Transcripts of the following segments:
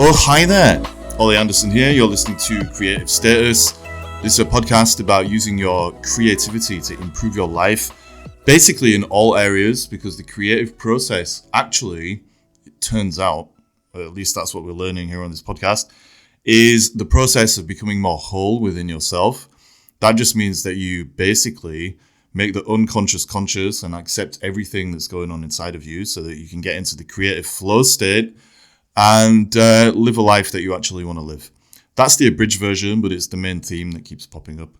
Oh, hi there. Ollie Anderson here. You're listening to Creative Status. This is a podcast about using your creativity to improve your life, basically in all areas, because the creative process actually, it turns out, or at least that's what we're learning here on this podcast, is the process of becoming more whole within yourself. That just means that you basically make the unconscious conscious and accept everything that's going on inside of you so that you can get into the creative flow state and live a life that you actually want to live. That's the abridged version, but it's the main theme that keeps popping up.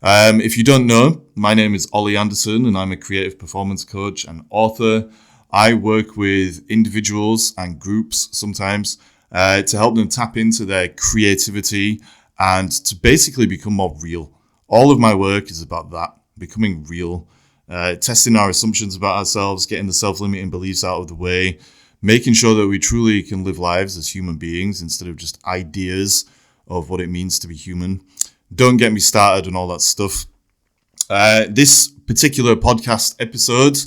If you don't know, my name is Ollie Anderson and I'm a creative performance coach and author. I work with individuals and groups sometimes to help them tap into their creativity and to basically become more real. All of my work is about that, becoming real, testing our assumptions about ourselves, getting the self-limiting beliefs out of the way, making sure that we truly can live lives as human beings instead of just ideas of what it means to be human. Don't get me started on all that stuff. This particular podcast episode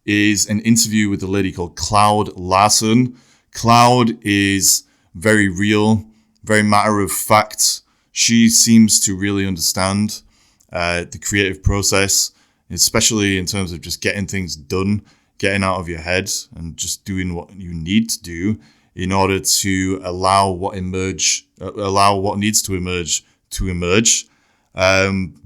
is an interview with a lady called Claude Larson. Claude is very real, very matter of fact. She seems to really understand the creative process, especially in terms of just getting things done, getting out of your head and just doing what you need to do in order to allow what needs to emerge to emerge.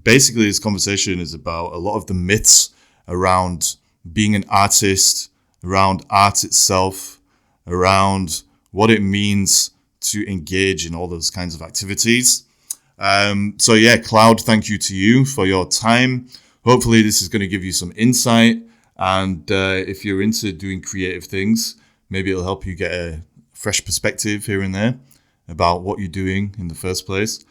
Basically, this conversation is about a lot of the myths around being an artist, around art itself, around what it means to engage in all those kinds of activities. So yeah, Claude, thank you to you for your time. Hopefully this is going to give you some insight. And if you're into doing creative things, maybe it'll help you get a fresh perspective here and there about what you're doing in the first place.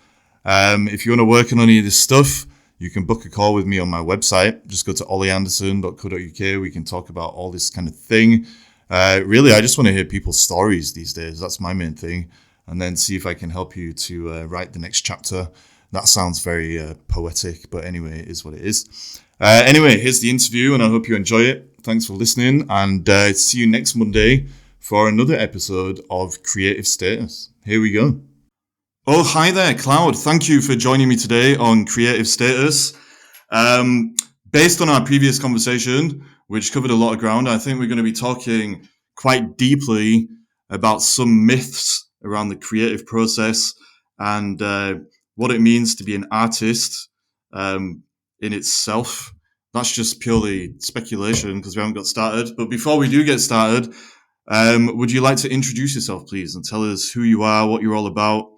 If you want to work on any of this stuff, you can book a call with me on my website. Just go to ollieanderson.co.uk. We can talk about all this kind of thing. Really, I just want to hear people's stories these days. That's my main thing. And then see if I can help you to write the next chapter. That sounds very poetic, but anyway, it is what it is. Anyway, here's the interview, and I hope you enjoy it. Thanks for listening, and see you next Monday for another episode of Creative Status. Here we go. Oh, hi there, Claude. Thank you for joining me today on Creative Status. Based on our previous conversation, which covered a lot of ground, I think we're going to be talking quite deeply about some myths around the creative process and what it means to be an artist in itself. That's just purely speculation because we haven't got started. But before we do get started, would you like to introduce yourself, please, and tell us who you are, what you're all about,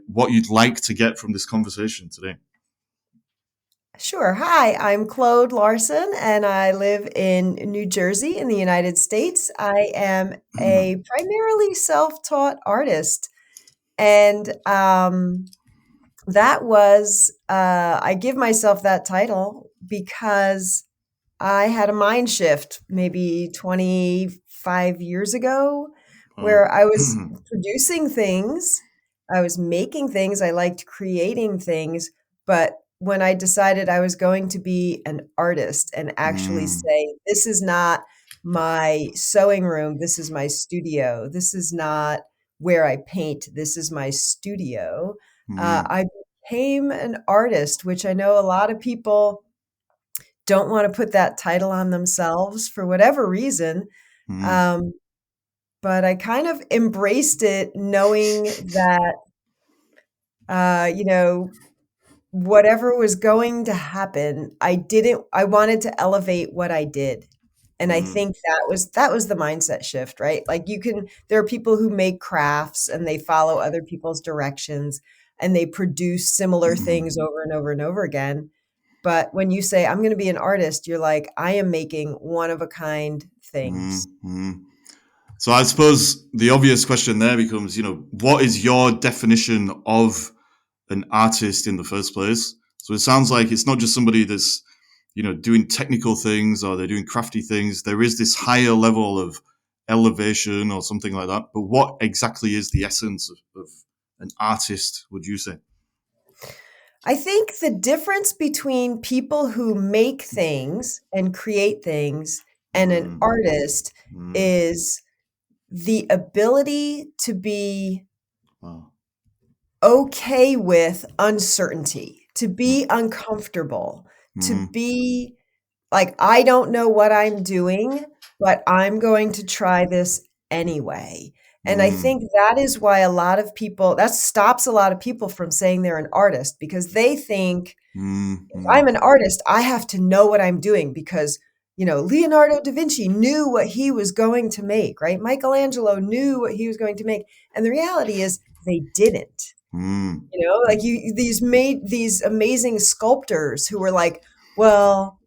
what you'd like to get from this conversation today? Sure. Hi, I'm Claude Larson, and I live in New Jersey in the United States. I am a primarily self-taught artist, and I give myself that title because I had a mind shift maybe 25 years ago where I was producing things, I was making things, I liked creating things, but when I decided I was going to be an artist and actually say, this is not my sewing room, this is my studio, this is not where I paint, this is my studio. I became an artist, which I know a lot of people don't want to put that title on themselves for whatever reason. But I kind of embraced it knowing that, whatever was going to happen, I wanted to elevate what I did. And I think that was the mindset shift, right? Like there are people who make crafts and they follow other people's directions and they produce similar things over and over and over again. But when you say, I'm going to be an artist, you're like, I am making one of a kind things. So I suppose the obvious question there becomes, what is your definition of an artist in the first place? So it sounds like it's not just somebody that's, doing technical things or they're doing crafty things. There is this higher level of elevation or something like that. But what exactly is the essence of an artist, would you say? I think the difference between people who make things and create things and an artist is the ability to be Wow. okay with uncertainty, to be uncomfortable, to Mm, be like, I don't know what I'm doing, but I'm going to try this anyway. And I mm, think that is why a lot of people, that stops a lot of people from saying they're an artist because they think mm, if mm, I'm an artist, I have to know what I'm doing because, Leonardo da Vinci knew what he was going to make, right? Michelangelo knew what he was going to make. And the reality is they didn't. mm, Like these amazing sculptors who were like, well,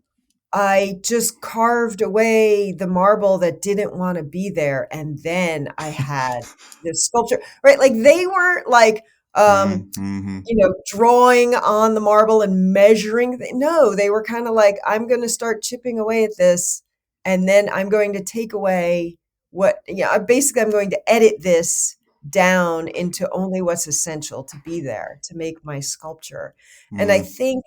I just carved away the marble that didn't want to be there, and then I had this sculpture, right? Like they weren't like, mm, mm, drawing on the marble and measuring. No, they were kind of like, I'm going to start chipping away at this, and then I'm going to take away basically I'm going to edit this down into only what's essential to be there to make my sculpture. And I mm, think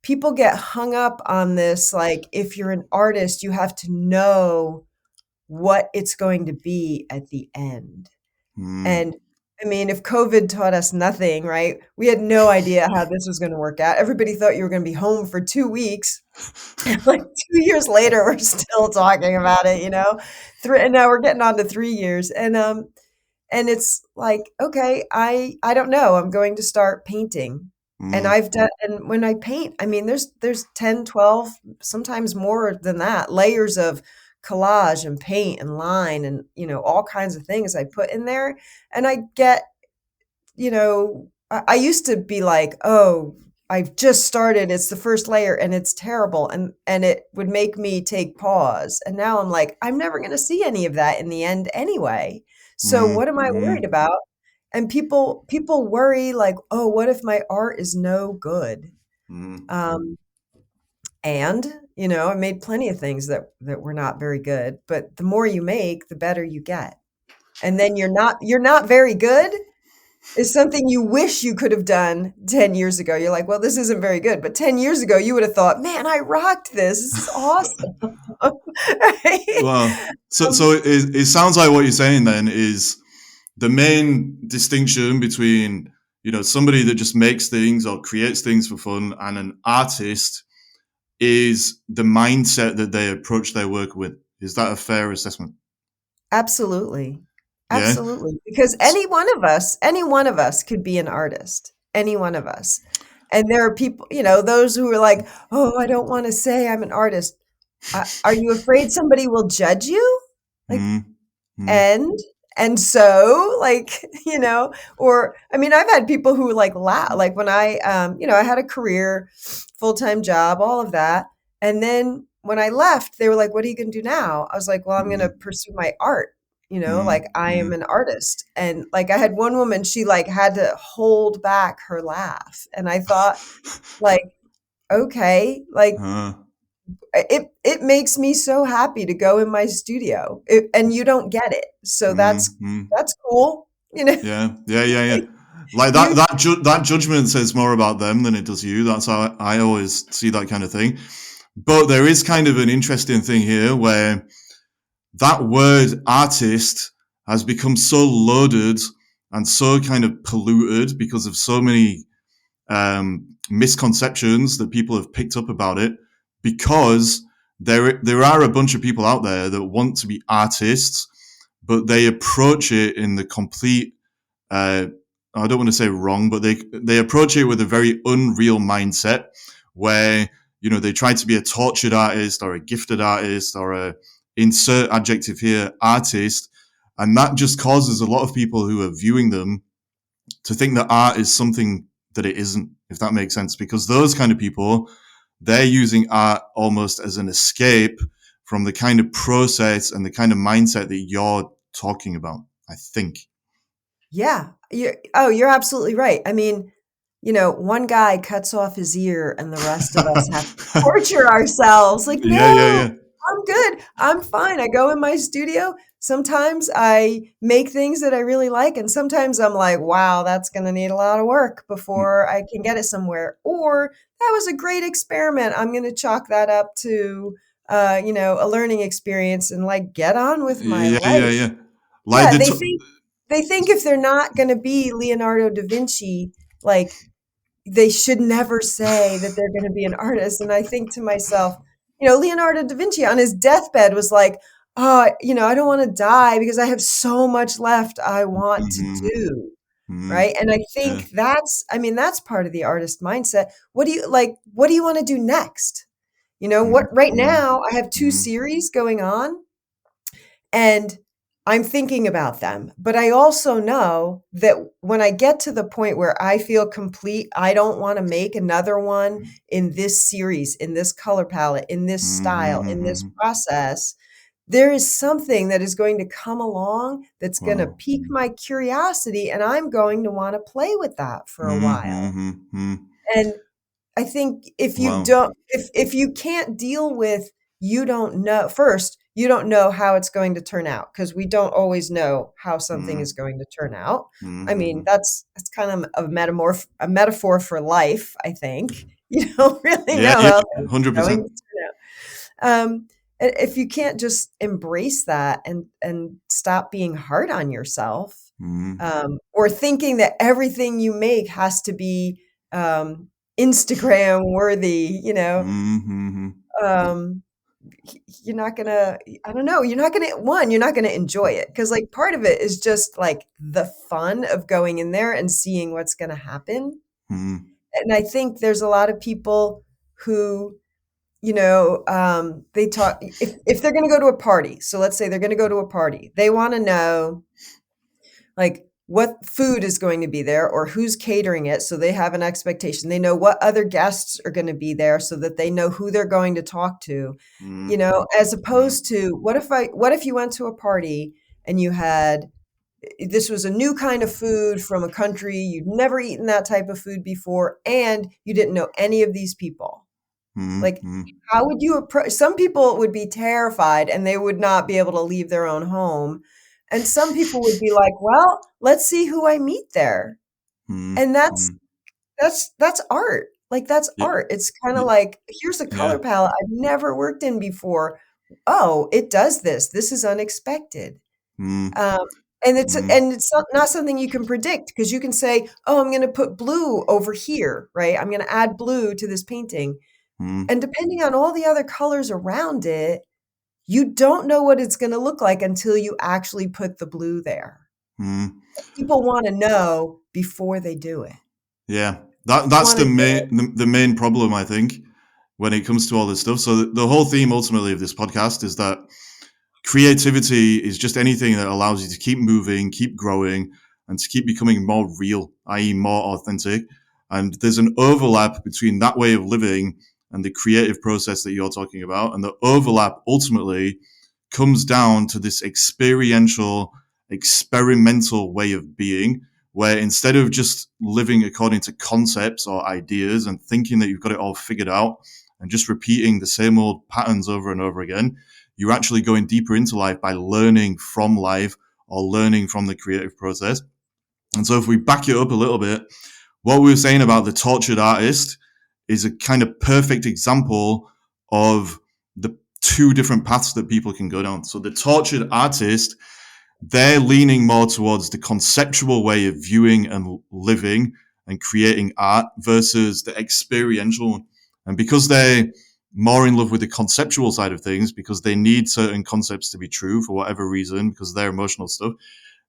people get hung up on this, like, if you're an artist, you have to know what it's going to be at the end. mm. And I mean, if COVID taught us nothing, right? We had no idea how this was going to work out. Everybody thought you were going to be home for 2 weeks. And like 2 years later, we're still talking about it, and now we're getting on to 3 years. And it's like, okay, I don't know. I'm going to start painting. And Mm, I've done and when I paint, I mean, there's 10, 12, sometimes more than that, layers of collage and paint and line and, all kinds of things I put in there. And I get, I used to be like, "Oh, I've just started. It's the first layer and it's terrible." And it would make me take pause. And now I'm like, I'm never going to see any of that in the end anyway. So mm, what am I worried mm, about? And people worry like, "Oh, what if my art is no good?" mm. Um, and, I made plenty of things that were not very good, but the more you make, the better you get. And then you're not very good is something you wish you could have done 10 years ago. You're like, well, this isn't very good. But 10 years ago, you would have thought, man, I rocked this. This is awesome. Right? Well, so Um, so it sounds like what you're saying then is the main distinction between somebody that just makes things or creates things for fun and an artist is the mindset that they approach their work with. Is that a fair assessment? Absolutely. Yeah. Absolutely. Because any one of us could be an artist. Any one of us. And there are people, those who are like, oh, I don't want to say I'm an artist. Are you afraid somebody will judge you? Like, Mm, mm, and so, like, or I mean, I've had people who like laugh, like when I had a career, full-time job, all of that. And then when I left, they were like, what are you going to do now? I was like, well, I'm going to mm, pursue my art. Like mm, I am mm. an artist. And like I had one woman, she like had to hold back her laugh. And I thought, like, okay, like Uh, it makes me so happy to go in my studio, and you don't get it. So mm, mm. that's cool, Yeah, yeah, yeah, yeah. like Like that you that judgment says more about them than it does you. That's how I always see that kind of thing. But there is kind of an interesting thing here where that word artist has become so loaded and so kind of polluted because of so many misconceptions that people have picked up about it. Because there are a bunch of people out there that want to be artists, but they approach it in the complete uh, I don't want to say wrong, but they approach it with a very unreal mindset where they try to be a tortured artist or a gifted artist or a insert adjective here artist, and that just causes a lot of people who are viewing them to think that art is something that it isn't, if that makes sense, because those kind of people, they're using art almost as an escape from the kind of process and the kind of mindset that you're talking about, I think. Yeah. You're absolutely right. I mean, one guy cuts off his ear and the rest of us have to torture ourselves. Like, Yeah, yeah, no, yeah. I'm good. I'm fine. I go in my studio. Sometimes I make things that I really like, and sometimes I'm like, wow, that's going to need a lot of work before I can get it somewhere. Or that was a great experiment. I'm going to chalk that up to, a learning experience and like get on with my Yeah, yeah, life. yeah. Like Yeah, the they think if they're not going to be Leonardo da Vinci, like they should never say that they're going to be an artist. And I think to myself, Leonardo da Vinci on his deathbed was like, oh, I don't want to die because I have so much left I want to Mhm, do. mhm, Right. And I yeah, think that's part of the artist mindset. What do you like? What do you want to do next? mhm, Right mhm, now I have two mhm, series going on and I'm thinking about them, but I also know that when I get to the point where I feel complete, I don't want to make another one in this series, in this color palette, in this style, in this mhm. process. There is something that is going to come along that's going to Wow. pique my curiosity, and I'm going to want to play with that for a Mhm, while. mhm, mhm. And I think Wow. if you can't deal with you don't know first, you don't know how it's going to turn out because we don't always know how something is Mhm, going to turn out. I mean, mhm. that's kind of a metaphor for life, I think. You don't really Yeah, know yeah, how things are going 100%. to turn out. If you can't just embrace that and stop being hard on yourself, Mhm, or thinking that everything you make has to be um, Instagram worthy, mhm, mhm. um, you're not gonna, I don't know, you're not gonna enjoy it because like part of it is just like the fun of going in there and seeing what's gonna happen. Mhm, And I think there's a lot of people who they talk if they're going to go to a party. So let's say they're going to go to a party. They want to know like what food is going to be there or who's catering it. So they have an expectation. They know what other guests are going to be there so that they know who they're going to talk to, mhm, as mhm, opposed to what if you went to a party and you had this was a new kind of food from a country you'd never eaten that type of food before and you didn't know any of these people. mhm, Like, mhm. how would you approach some people would be terrified and they would not be able to leave their own home. And some people would be like, "Well, let's see who I meet there." Mhm, And that's mhm. that's art. Like, that's Yeah, art. It's kinda yeah, like, "Here's a color yeah. palette I've never worked in before. Oh, it does this. This is unexpected." Mhm, Um, and mhm, it's not something you can predict because you can say, "Oh, I'm gonna put blue over here," right? "I'm gonna add blue to this painting." mhm, And depending on all the other colors around it, you don't know what it's gonna look like until you actually put the blue there. mhm. People wanna know before they do it. Yeah, They that's wanna know. the main problem, I think, when it comes to all this stuff. So the whole theme ultimately of this podcast is that creativity is just anything that allows you to keep moving, keep growing, and to keep becoming more real, i.e., more authentic. And there's an overlap between that way of living and the creative process that you're talking about. And the overlap ultimately comes down to this experiential, experimental way of being, where instead of just living according to concepts or ideas and thinking that you've got it all figured out and just repeating the same old patterns over and over again, you're actually going deeper into life by learning from life or learning from the creative process. And so if we back it up a little bit, what we were saying about the tortured artist is a kind of perfect example of the two different paths that people can go down. So the tortured artist, they're leaning more towards the conceptual way of viewing and living and creating art versus the experiential one. And because they're more in love with the conceptual side of things, because they need certain concepts to be true for whatever reason, because they're emotional stuff,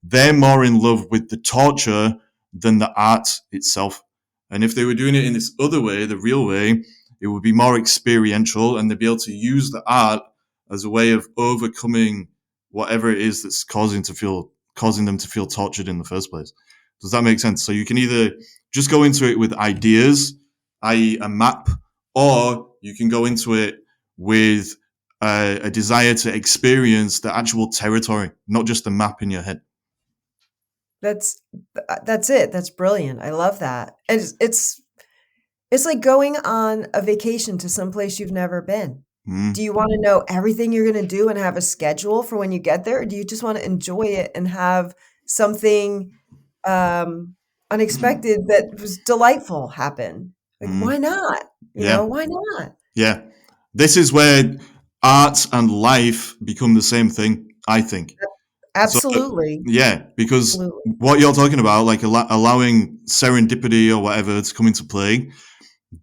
they're more in love with the torture than the art itself. And if they were doing it in this other way, the real way, it would be more experiential and they'd be able to use the art as a way of overcoming whatever it is that's causing them to feel tortured in the first place. Does that make sense? So you can either just go into it with ideas, i.e., a map, or you can go into it with a desire to experience the actual territory, not just the map in your head. That's that's it. That's brilliant. I love that. And it's like going on a vacation to some place you've never been. Do Mm, you wanna know everything you're gonna do and have a schedule for when you get there, or do you just wanna enjoy it and have something, um, unexpected that was delightful happen? Like, mm, why not? yeah, Why not? yeah. This is where art and life become the same thing, I think. So Absolutely. yeah, because Absolutely. what you're talking about, like allowing serendipity or whatever to come into play,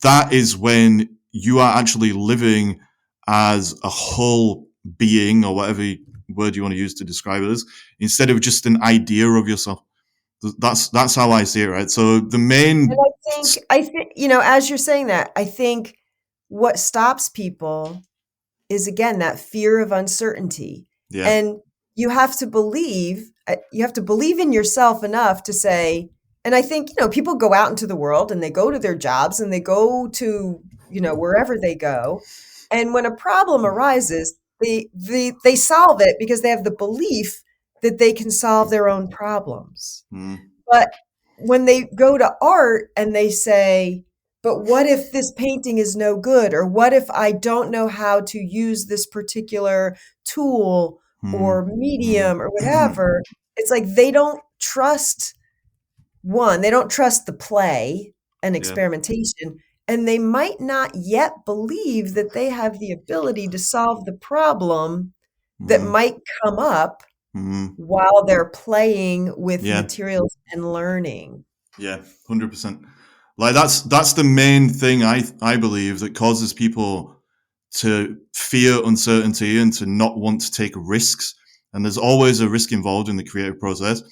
that is when you are actually living as a whole being, or whatever word you want to use to describe it as, instead of just an idea of yourself. That's how I see it, right? So the And main, I think, as you're saying that, I think what stops people is again that fear of uncertainty. yeah, And you have to believe in yourself enough to say, and I think, people go out into the world and they go to their jobs and they go to, wherever they go. And when a problem arises, they solve it because they have the belief that they can solve their own problems. mm, But when they go to art and they say, but what if this painting is no good? Or what if I don't know how to use this particular tool mm, or medium or mm. whatever? It's like they don't trust they don't trust the play and Yeah, experimentation. And they might not yet believe that they have the ability to solve the problem that mm, might come up mm. while they're playing with Yeah, materials and learning. yeah, 100%. Like that's the main thing I believe that causes people to fear uncertainty and to not want to take risks. And there's always a risk involved in the creative process.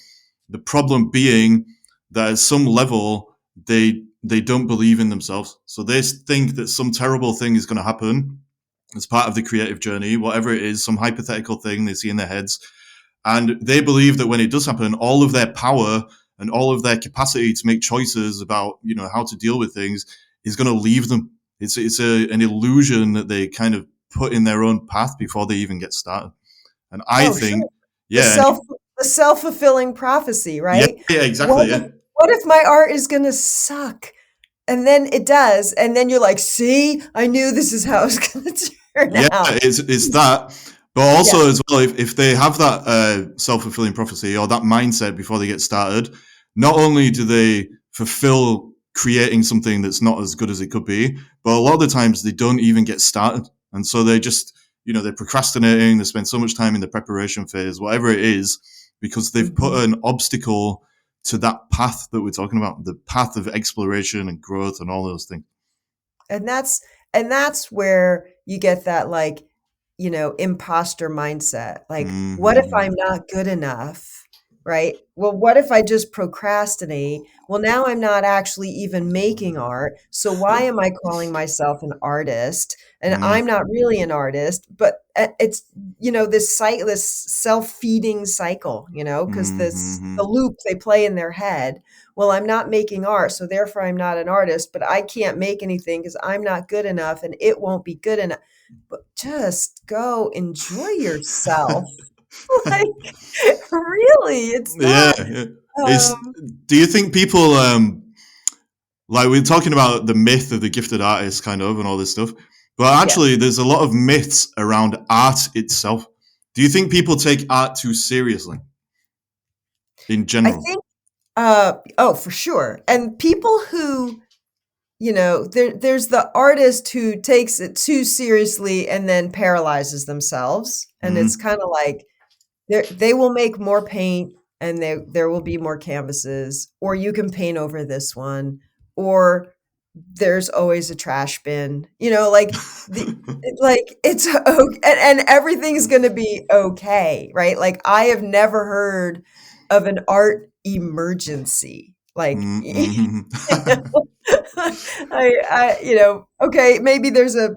The problem being that at some level they don't believe in themselves. So they think that some terrible thing is going to happen as part of the creative journey, whatever it is, some hypothetical thing they see in their heads. And they believe that when it does happen, all of their power and all of their capacity to make choices about, how to deal with things is going to leave them. An illusion that they kind of put in their own path before they even get started. And I Oh, sure. think, The yeah, self the self-fulfilling prophecy, yeah, right? yeah, exactly, yeah. What if my art is gonna suck? And then it does, and then you're like, "See, I knew this is how it's gonna turn Yeah, out." it's that. But Yeah. also as well, if they have that self-fulfilling prophecy or that mindset before they get started, not only do they fulfill creating something that's not as good as it could be, but a lot of the times they don't even get started. And so they just, they're procrastinating, they spend so much time in the preparation phase, whatever it is, because they've put Mhm. an obstacle to that path that we're talking about, the path of exploration and growth and all those things. And that's where you get that, like, imposter mindset. Like, what if Mm-hmm. I'm not good enough? Right? Well, what if I just procrastinate? Well, now I'm not actually even making art. So why am I calling myself an artist? And I'm not really an artist, but it's, this self-feeding cycle, because Mm-hmm. the loop they play in their head. Well, I'm not making art, so therefore I'm not an artist, but I can't make anything because I'm not good enough and it won't be good enough. But just go enjoy yourself. Like, really, it's Yeah, not, yeah. It's. um Do you think people like we're talking about the myth of the gifted artist, kind of, and all this stuff, but yes. actually, there's a lot of myths around art itself. Do you think people take art too seriously in I general? think, oh, for sure. And people who, there's the artist who takes it too seriously and then paralyzes themselves, and it's Mm-hmm. kinda like they will make more paint and there will be more canvases, or you can paint over this one, or there's always a trash bin. It's okay, and everything's gonna be okay, right? Like, I have never heard of an art emergency. Like, Mm-hmm. okay, maybe there's a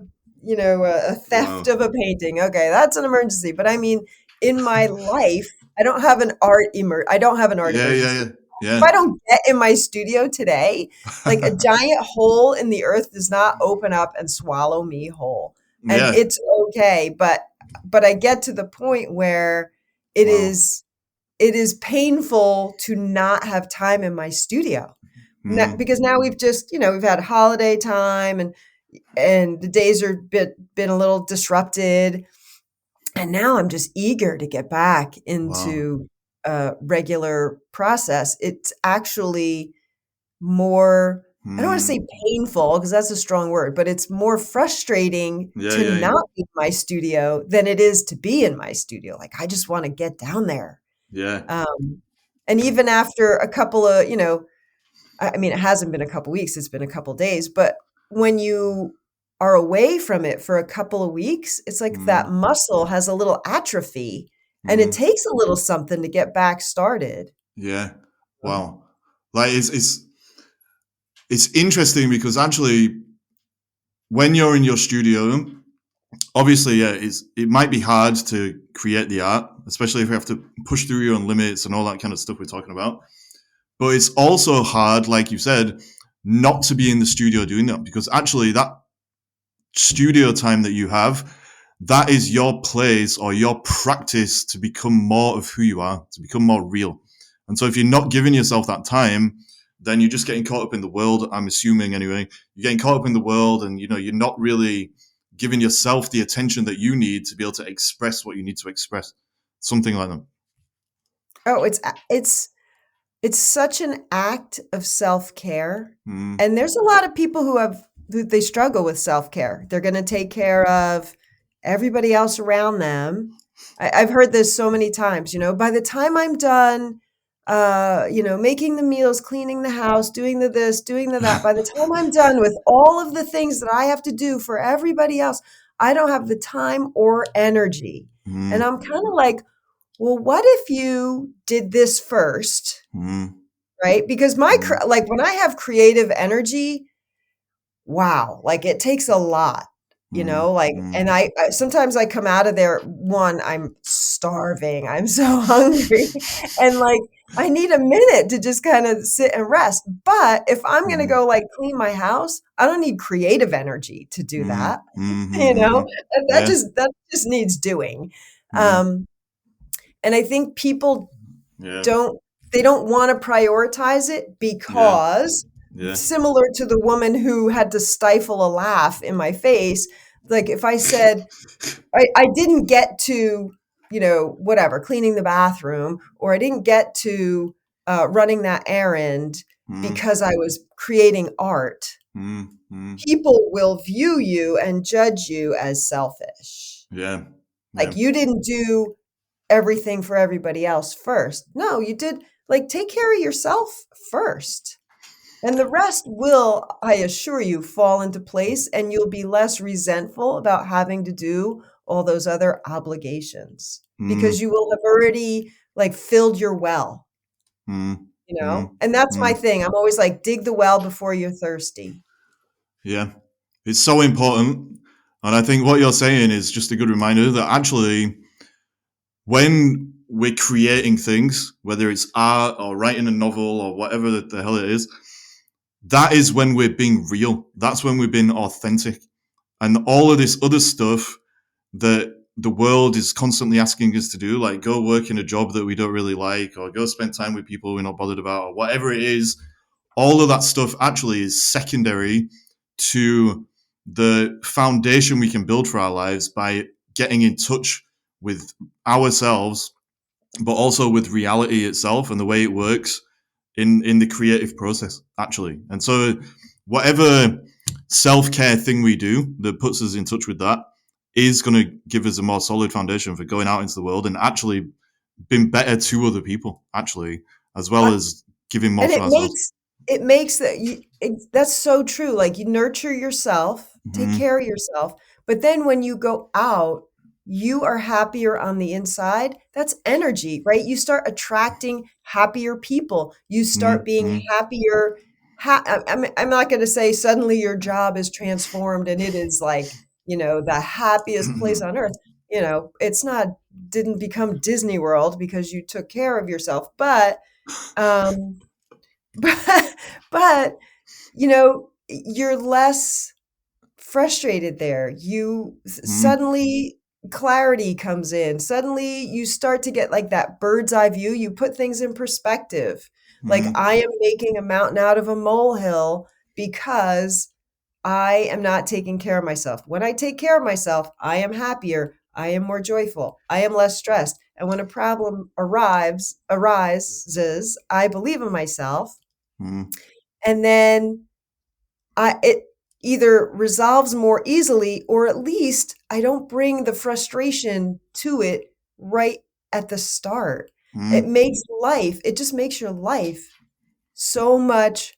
theft Wow. of a painting. Okay, that's an emergency. But I mean, in my life, I don't have an art Yeah, yeah, emergency. yeah, If I yeah, don't get in my studio today, like, a giant hole in the earth does not open up and swallow me whole. And yeah. it's okay, but I get to the point where it Wow. is it is painful to not have time in my studio. Mm. Because now we've had holiday time, and the days are been a little disrupted, and now I'm just eager to get back Wow. into a regular process. It's actually more, I don't wanna say Mm. painful because that's a strong word, but it's more frustrating Yeah, to yeah, yeah. not be in my studio than it is to be in my studio. Like, I just wanna get down there. Yeah. Um, and even after a couple of, I mean, it hasn't been a couple weeks, it's been a couple days, but when you are away from it for a couple of weeks, it's like that Mm, muscle has a little atrophy and it mm, takes a little something to get back started. yeah. Wow. Like it's interesting because actually when you're in your studio, obviously, yeah, it might be hard to create the art, especially if you have to push through your own limits and all that kind of stuff we're talking about. But it's also hard, like you said, not to be in the studio doing that because actually that studio time that you have, that is your place or your practice to become more of who you are, to become more real. And so if you're not giving yourself that time, then you're just getting caught up in the world. I'm assuming anyway, you're getting caught up in the world and you're not really giving yourself the attention that you need to be able to express what you need to express. Something like that. Oh, it's such an act of self-care. Mm, And there's a lot of people who they struggle with self-care. They're going to take care of everybody else around them. I've heard this so many times, by the time I'm done, making the meals, cleaning the house, doing the this, doing the that, by the time I'm done with all of the things that I have to do for everybody else, I don't have the time or energy. And mm, I'm kind of like, well, what if you did this first, mm, right? Because mm, like when I have creative energy, wow, like it takes a lot, mm, like, mm, and sometimes I come out of there, one, I'm starving, I'm so hungry, and like I need a minute to just kind of sit and rest. But if I'm going to mm, go like clean my house, I don't need creative energy to do mm, that. mm, You know, mm, that yeah. just needs doing. Mm, Um, and I think people yeah. don't they don't wanna prioritize it Yeah. because Yeah. similar to the woman who had to stifle a laugh in my face, like, if I said, I didn't get to, whatever, cleaning the bathroom, or I didn't get to, running that errand Mm, because I was creating art, mm, mm, people will view you and judge you as selfish. yeah. Yeah. Like, you didn't do everything for everybody else first. No, you did like take care of yourself first. And the rest will, I assure you, fall into place and you'll be less resentful about having to do all those other obligations because Mm, you will have already like filled your well, mm, mm, And that's my mm, thing. I'm always like dig the well before you're thirsty. yeah. It's so important. And I think what you're saying is just a good reminder that actually, when we're creating things, whether it's art or writing a novel or whatever the hell it is, that is when we're being real. That's when we're being authentic. And all of this other stuff that the world is constantly asking us to do, like go work in a job that we don't really like, or go spend time with people we're not bothered about, or whatever it is, all of that stuff actually is secondary to the foundation we can build for our lives by getting in touch with ourselves, but also with reality itself and the way it works in the creative process, actually. And so, whatever self care thing we do that puts us in touch with that is going to give us a more solid foundation for going out into the world and actually being better to other people, actually, as well I, as giving more And for ourselves. it makes that's so true. Like you nurture yourself, take Mm-hmm, care of yourself, but then when you go out, you are happier on the inside. That's energy, right? You start attracting happier people. You start being mm-hmm, happier. I'm not going to say suddenly your job is transformed and it is like, the happiest place on earth. It's not didn't become Disney World because you took care of yourself, um but but, you're less frustrated there. mm-hmm, Suddenly clarity comes in. Suddenly you start to get like that bird's eye view. You put things in perspective. Like mm-hmm, I am making a mountain out of a molehill because I am not taking care of myself. When I take care of myself, I am happier. I am more joyful. I am less stressed. And when a problem arises, I believe in myself mm-hmm, and then it either resolves more easily or at least I don't bring the frustration to it right at the start. It Mm, makes it just makes your life so much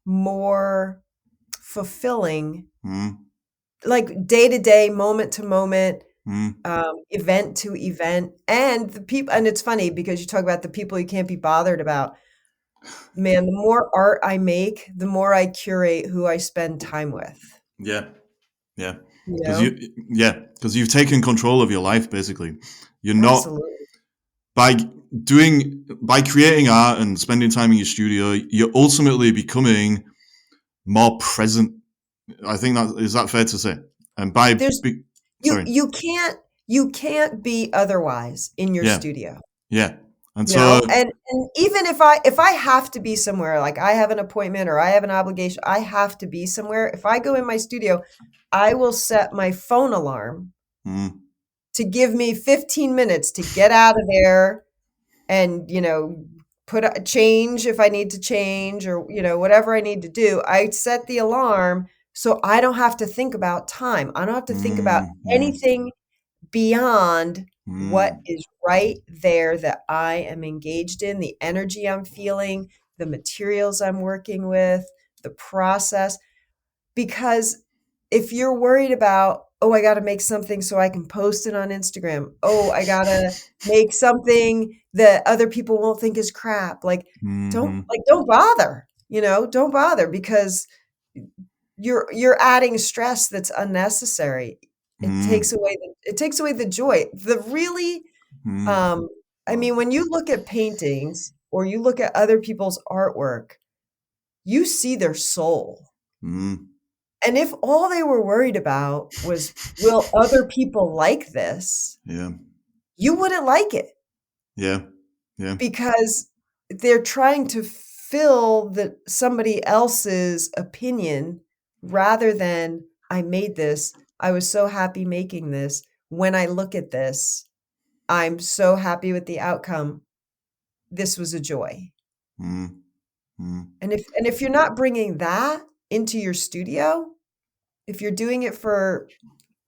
more fulfilling, mm, like day to day, moment to moment, mm. event to event. And the people, and it's funny because you talk about the people you can't be bothered about. Man, the more art I make, the more I curate who I spend time with, Yeah, yeah. you Because know? you've taken control of your life basically. You're not Absolutely. by by creating art and spending time in your studio, you're ultimately becoming more present. I think that fair to say. And There's you sorry, you can't be otherwise in your yeah, studio. yeah. And You so, know, and even if I have to be somewhere, like I have an appointment or I have an obligation, I have to be somewhere. If I go in my studio, I will set my phone alarm mm, to give me 15 minutes to get out of there and, you know, put a change if I need to change or, you know, whatever I need to do. I set the alarm so I don't have to think about time. I don't have to think about mm, mm, anything beyond what mm, is right there that I am engaged in, the energy I'm feeling, the materials I'm working with, the process. Because if you're worried about, oh, I got to make something so I can post it on Instagram. Oh, I got to make something that other people won't think is crap. mm, Don't bother. You know, don't bother because you're adding stress that's unnecessary. mm, It takes away the joy. The really mm, um I mean, when you look at paintings or you look at other people's artwork, you see their soul. mm. And if all they were worried about was, will other people like this? Yeah, You wouldn't like it yeah, yeah. because they're trying to fill somebody else's opinion rather than I made this. I was so happy making this. When I look at this, I'm so happy with the outcome. This was a joy. Mm, mm. And if you're not bringing that into your studio, if you're doing it for,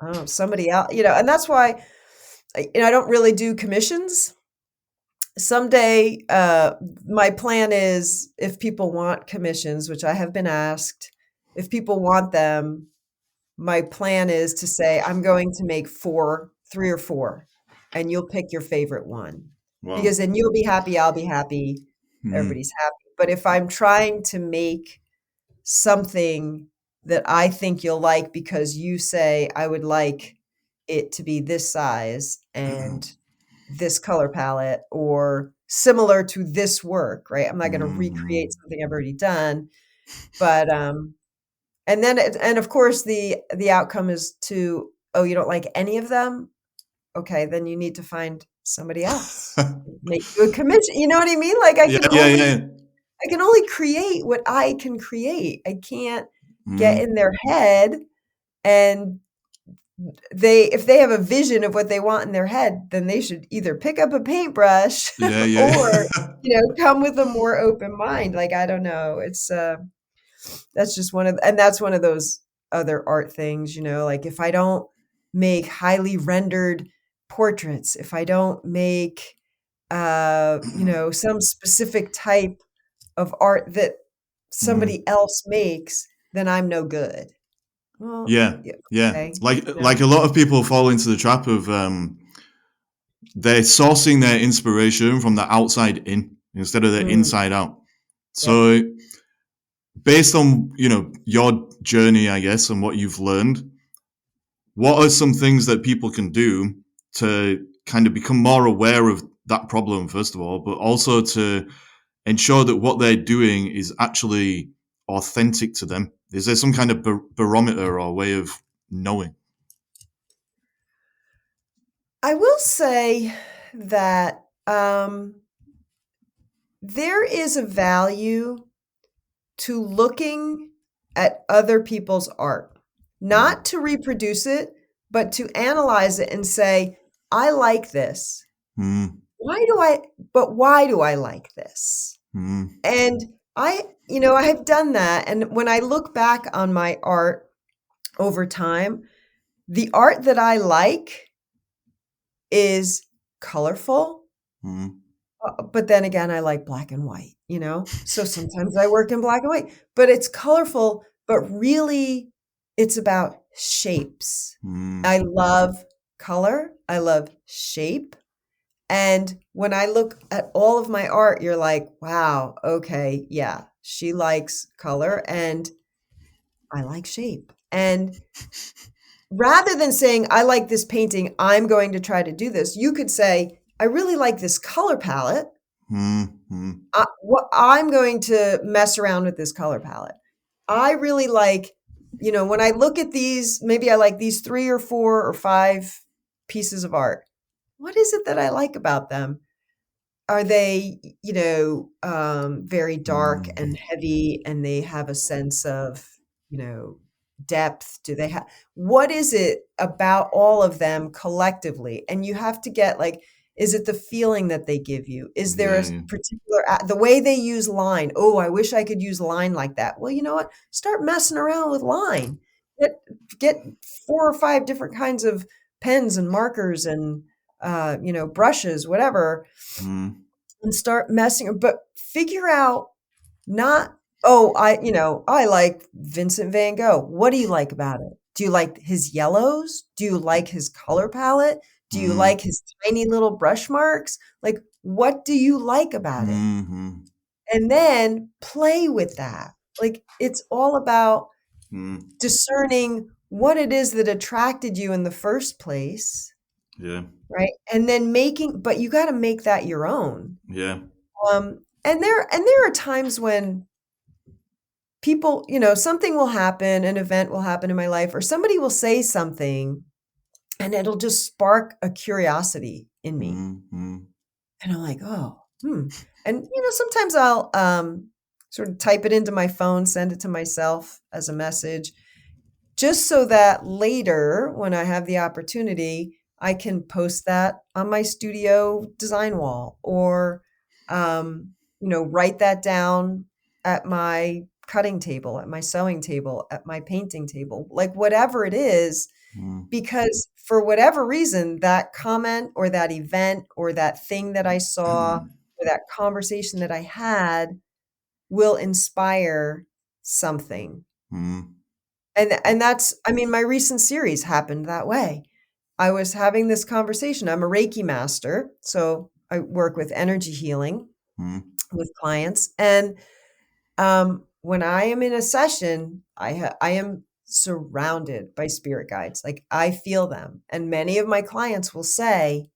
I don't know, somebody else, you know, and that's why I don't really do commissions. Someday, my plan is if people want commissions, which I have been asked, if people want them, my plan is to say, I'm going to make 3 or 4, and you'll pick your favorite one. Wow. Because then you'll be happy, I'll be happy, Mm, everybody's happy. But if I'm trying to make something that I think you'll like because you say, I would like it to be this size and this color palette or similar to this work, right? I'm not going to recreate mm, something I've already done, but and then and of course the outcome is to, oh, you don't like any of them? Okay, then you need to find somebody else. Make you a commission. You know what I mean? Like yeah, yeah, yeah. I can only create what I can create. I can't get Mm, in their head and if they have a vision of what they want in their head, then they should either pick up a paintbrush yeah, yeah. or, you know, come with a more open mind. Like, I don't know. It's that's just that's one of those other art things, you know, like if I don't make highly rendered portraits, if I don't make you know, some specific type of art that Mm, somebody else makes, then I'm no good. Well, yeah, yeah, yeah. okay, you Like know. a lot of people fall into the trap of they're sourcing their inspiration from the outside in instead of the Mm, inside out. yep. So based on your journey, I guess, and what you've learned, what are some things that people can do to kind of become more aware of that problem, first of all, but also to ensure that what they're doing is actually authentic to them? Is there some kind of barometer or way of knowing? I will say that there is a value to looking at other people's art, Mm, not to reproduce it, but to analyze it and say, I like this. mm, Why do I, but why do I like this? mm, And you know, I have done that. And when I look back on my art over time, the art that I like is colorful, mm, But then again, I like black and white, So sometimes I work in black and white, but it's colorful, but really it's about shapes. Mm, I love color. I love shape. And when I look at all of my art, you're like, wow, okay, yeah, she likes color and I like shape. And rather than saying, I like this painting, I'm going to try to do this, you could say, I really like this color palette. mm, mm, I'm going to mess around with this color palette. I really like, when I look at these, maybe I like these 3 or 4 or 5 pieces of art. What is it that I like about them? Are they, very dark mm. and heavy and they have a sense of, you know, depth? Do they have, what is it about all of them collectively? And you have to get like, is it the feeling that they give you? Is there a Yeah, yeah. particular, the way they use line? Oh, I wish I could use line like that. Well, you know what? Start messing around with line. Get, get 4 or 5 different kinds of pens and markers and, brushes, whatever, Mm, and start messing, but figure out not, oh, I like Vincent van Gogh. What do you like about it? Do you like his yellows? Do you like his color palette? Do you mm, like his tiny little brush marks? Like, what do you like about it? mm, mm, And then play with that. Like, it's all about mm. discerning what it is that attracted you in the first place, Yeah, right? And then but you got to make that your own. yeah. And there are times when people, something will happen, an event will happen in my life, or somebody will say something, and it'll just spark a curiosity in me. Mm, mm, And I'm like, oh, hmm. And sometimes I'll sort of type it into my phone, send it to myself as a message, just so that later, when I have the opportunity, I can post that on my studio design wall or, write that down at my cutting table, at my sewing table, at my painting table, like whatever it is, mm, because for whatever reason, that comment or that event or that thing that I saw or that conversation that I had will inspire something. mm, And that's, I mean, my recent series happened that way. I was having this conversation. I'm a Reiki master, so I work with energy healing mm, with clients. And when I am in a session, I am surrounded by spirit guides. Like I feel them. And many of my clients will say,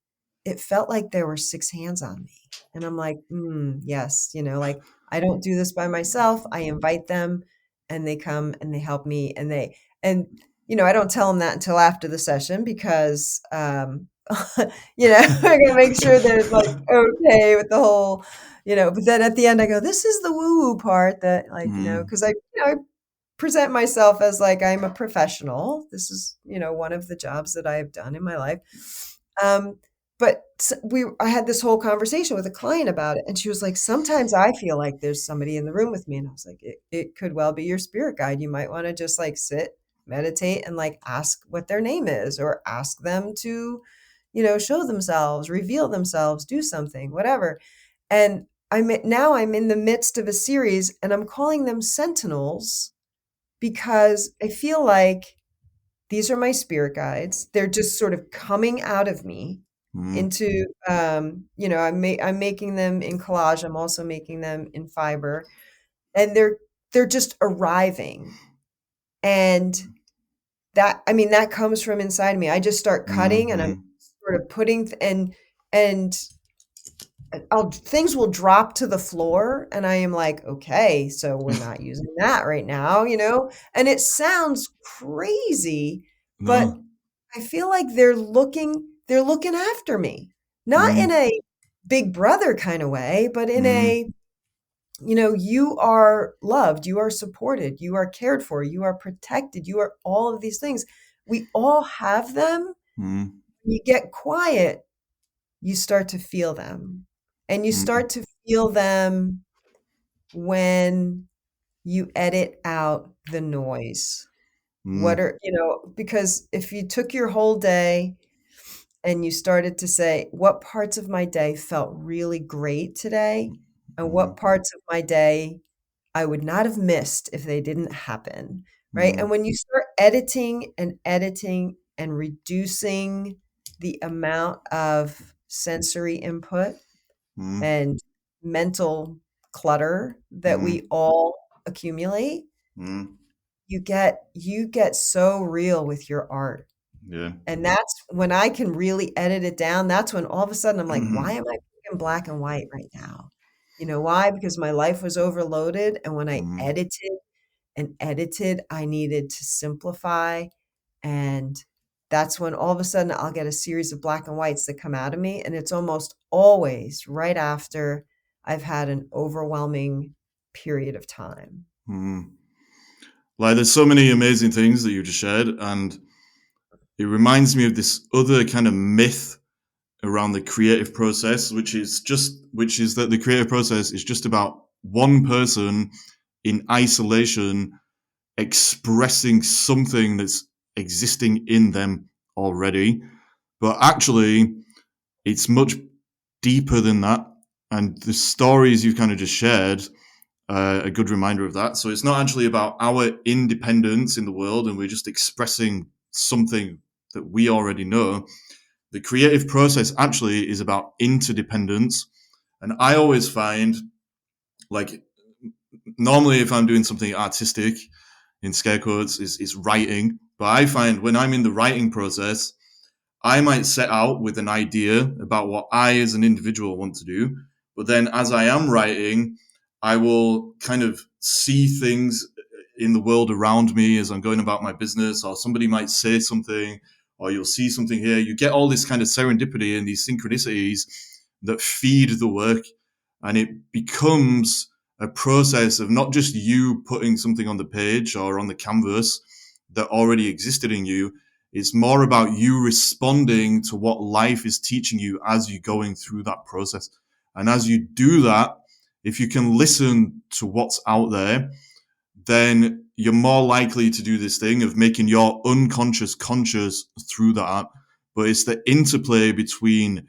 it felt like there were 6 hands on me. And I'm like, yes, like I don't do this by myself. I invite them and they come and they help me and I don't tell them that until after the session because, we're going to make sure that it's like okay with the whole, but then at the end I go, this is the woo woo part that like, mm, because I present myself as like I'm a professional. This is, one of the jobs that I've done in my life. Um, but I had this whole conversation with a client about it, and she was like, "Sometimes I feel like there's somebody in the room with me," and I was like, "It could well be your spirit guide. You might want to just like sit, meditate, and like ask what their name is, or ask them to, show themselves, reveal themselves, do something, whatever." And I'm in the midst of a series, and I'm calling them sentinels because I feel like these are my spirit guides. They're just sort of coming out of me mm, into, I'm making them in collage. I'm also making them in fiber, and they're just arriving. And I mean, that comes from inside me. I just start mm, cutting, and I'm mm, sort of putting, and things will drop to the floor, and I am like, okay, so we're not using that right now, and it sounds crazy, but no. I feel like they're looking after me, not in Mm, a big brother kind of way, but in mm, a, you are loved, you are supported, you are cared for, you are protected, you are all of these things. We all have them. mm, You get quiet, you start to feel them. And you mm, start to feel them when you edit out the noise. mm, Because if you took your whole day and you started to say, what parts of my day felt really great today, and what parts of my day I would not have missed if they didn't happen, right? And when you start editing and reducing the amount of sensory input and mental clutter that we all accumulate, you get so real with your art. Yeah. And that's when I can really edit it down. That's when all of a sudden I'm like, why am I in black and white right now? You know why? Because my life was overloaded. And when I edited, I needed to simplify. And that's when all of a sudden I'll get a series of black and whites that come out of me. And it's almost always right after I've had an overwhelming period of time. Like, there's so many amazing things that you just shared, and it reminds me of this other kind of myth around the creative process, which is that the creative process is just about one person in isolation expressing something that's existing in them already. But actually, it's much deeper than that. And the stories you've kind of just shared are a good reminder of that. So it's not actually about our independence in the world and we're just expressing something that we already know. The creative process actually is about interdependence. And I always find, like, normally if I'm doing something artistic, in scare quotes, is writing. But I find when I'm in the writing process, I might set out with an idea about what I as an individual want to do. But then as I am writing, I will kind of see things in the world around me as I'm going about my business, or somebody might say something, or you'll see something here. You get all this kind of serendipity and these synchronicities that feed the work. And it becomes a process of not just you putting something on the page or on the canvas that already existed in you. It's more about you responding to what life is teaching you as you're going through that process. And as you do that, if you can listen to what's out there, then you're more likely to do this thing of making your unconscious conscious through that. But it's the interplay between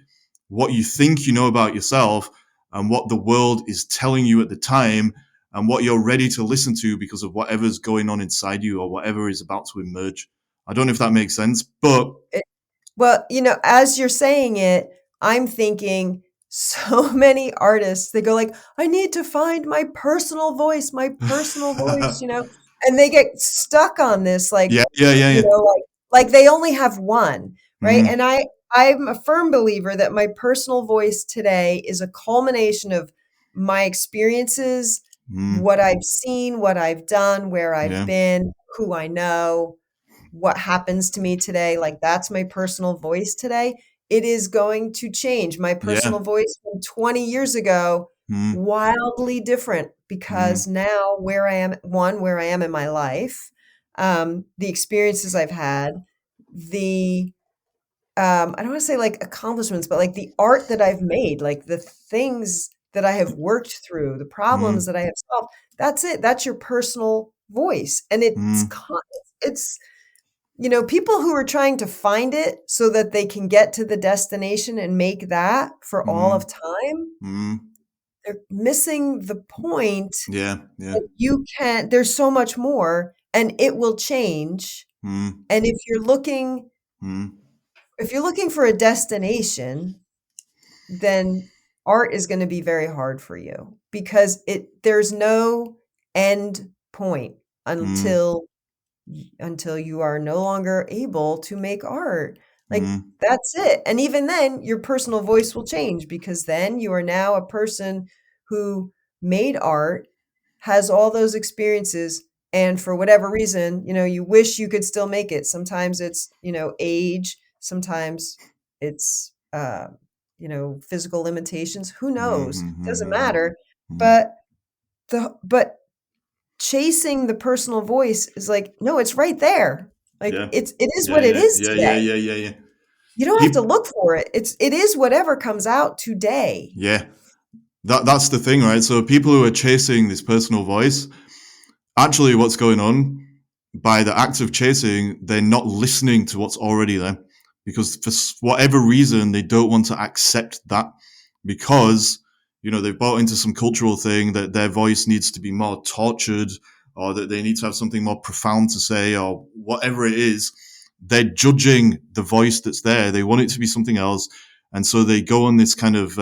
what you think you know about yourself and what the world is telling you at the time and what you're ready to listen to because of whatever's going on inside you or whatever is about to emerge. I don't know if that makes sense, but Well, as you're saying it, I'm thinking so many artists, they go like, I need to find my personal voice, and they get stuck on this, like, yeah. like they only have one, right? And Mm, I'm a firm believer that my personal voice today is a culmination of my experiences, mm, what I've seen, what I've done, where I've yeah, been, who I know, what happens to me today. Like, that's my personal voice today. It is going to change. My yeah, personal voice from 20 years ago, mm, wildly different, because mm, now where I am in my life, the experiences I've had, the I don't want to say like accomplishments, but like the art that I've made, like the things that I have worked through, the problems mm, that I have solved. That's it. That's your personal voice. And mm, it's people who are trying to find it so that they can get to the destination and make that for all mm, of time, mm, they're missing the point yeah, yeah, that there's so much more, and it will change. mm, And mm, if you're looking for a destination, then art is going to be very hard for you, because there's no end point mm, until you are no longer able to make art. Like, mm, that's it. And even then, your personal voice will change, because then you are now a person who made art, has all those experiences, and for whatever reason, you wish you could still make it. Sometimes it's, age, sometimes it's physical limitations. Who mm, knows? mm, Doesn't mm, matter. mm, But but chasing the personal voice is like, no, it's right there. Like, yeah, it is yeah, what it yeah, is yeah, yeah, today. yeah, yeah, yeah. You don't have to People, look for it. It is whatever comes out today. yeah, that's the thing, right? So people who are chasing this personal voice, actually, what's going on by the act of chasing, they're not listening to what's already there. because for whatever reason they don't want to accept that, because they've bought into some cultural thing that their voice needs to be more tortured, or that they need to have something more profound to say, or whatever it is. They're judging the voice that's there. They want it to be something else. And so they go on this kind of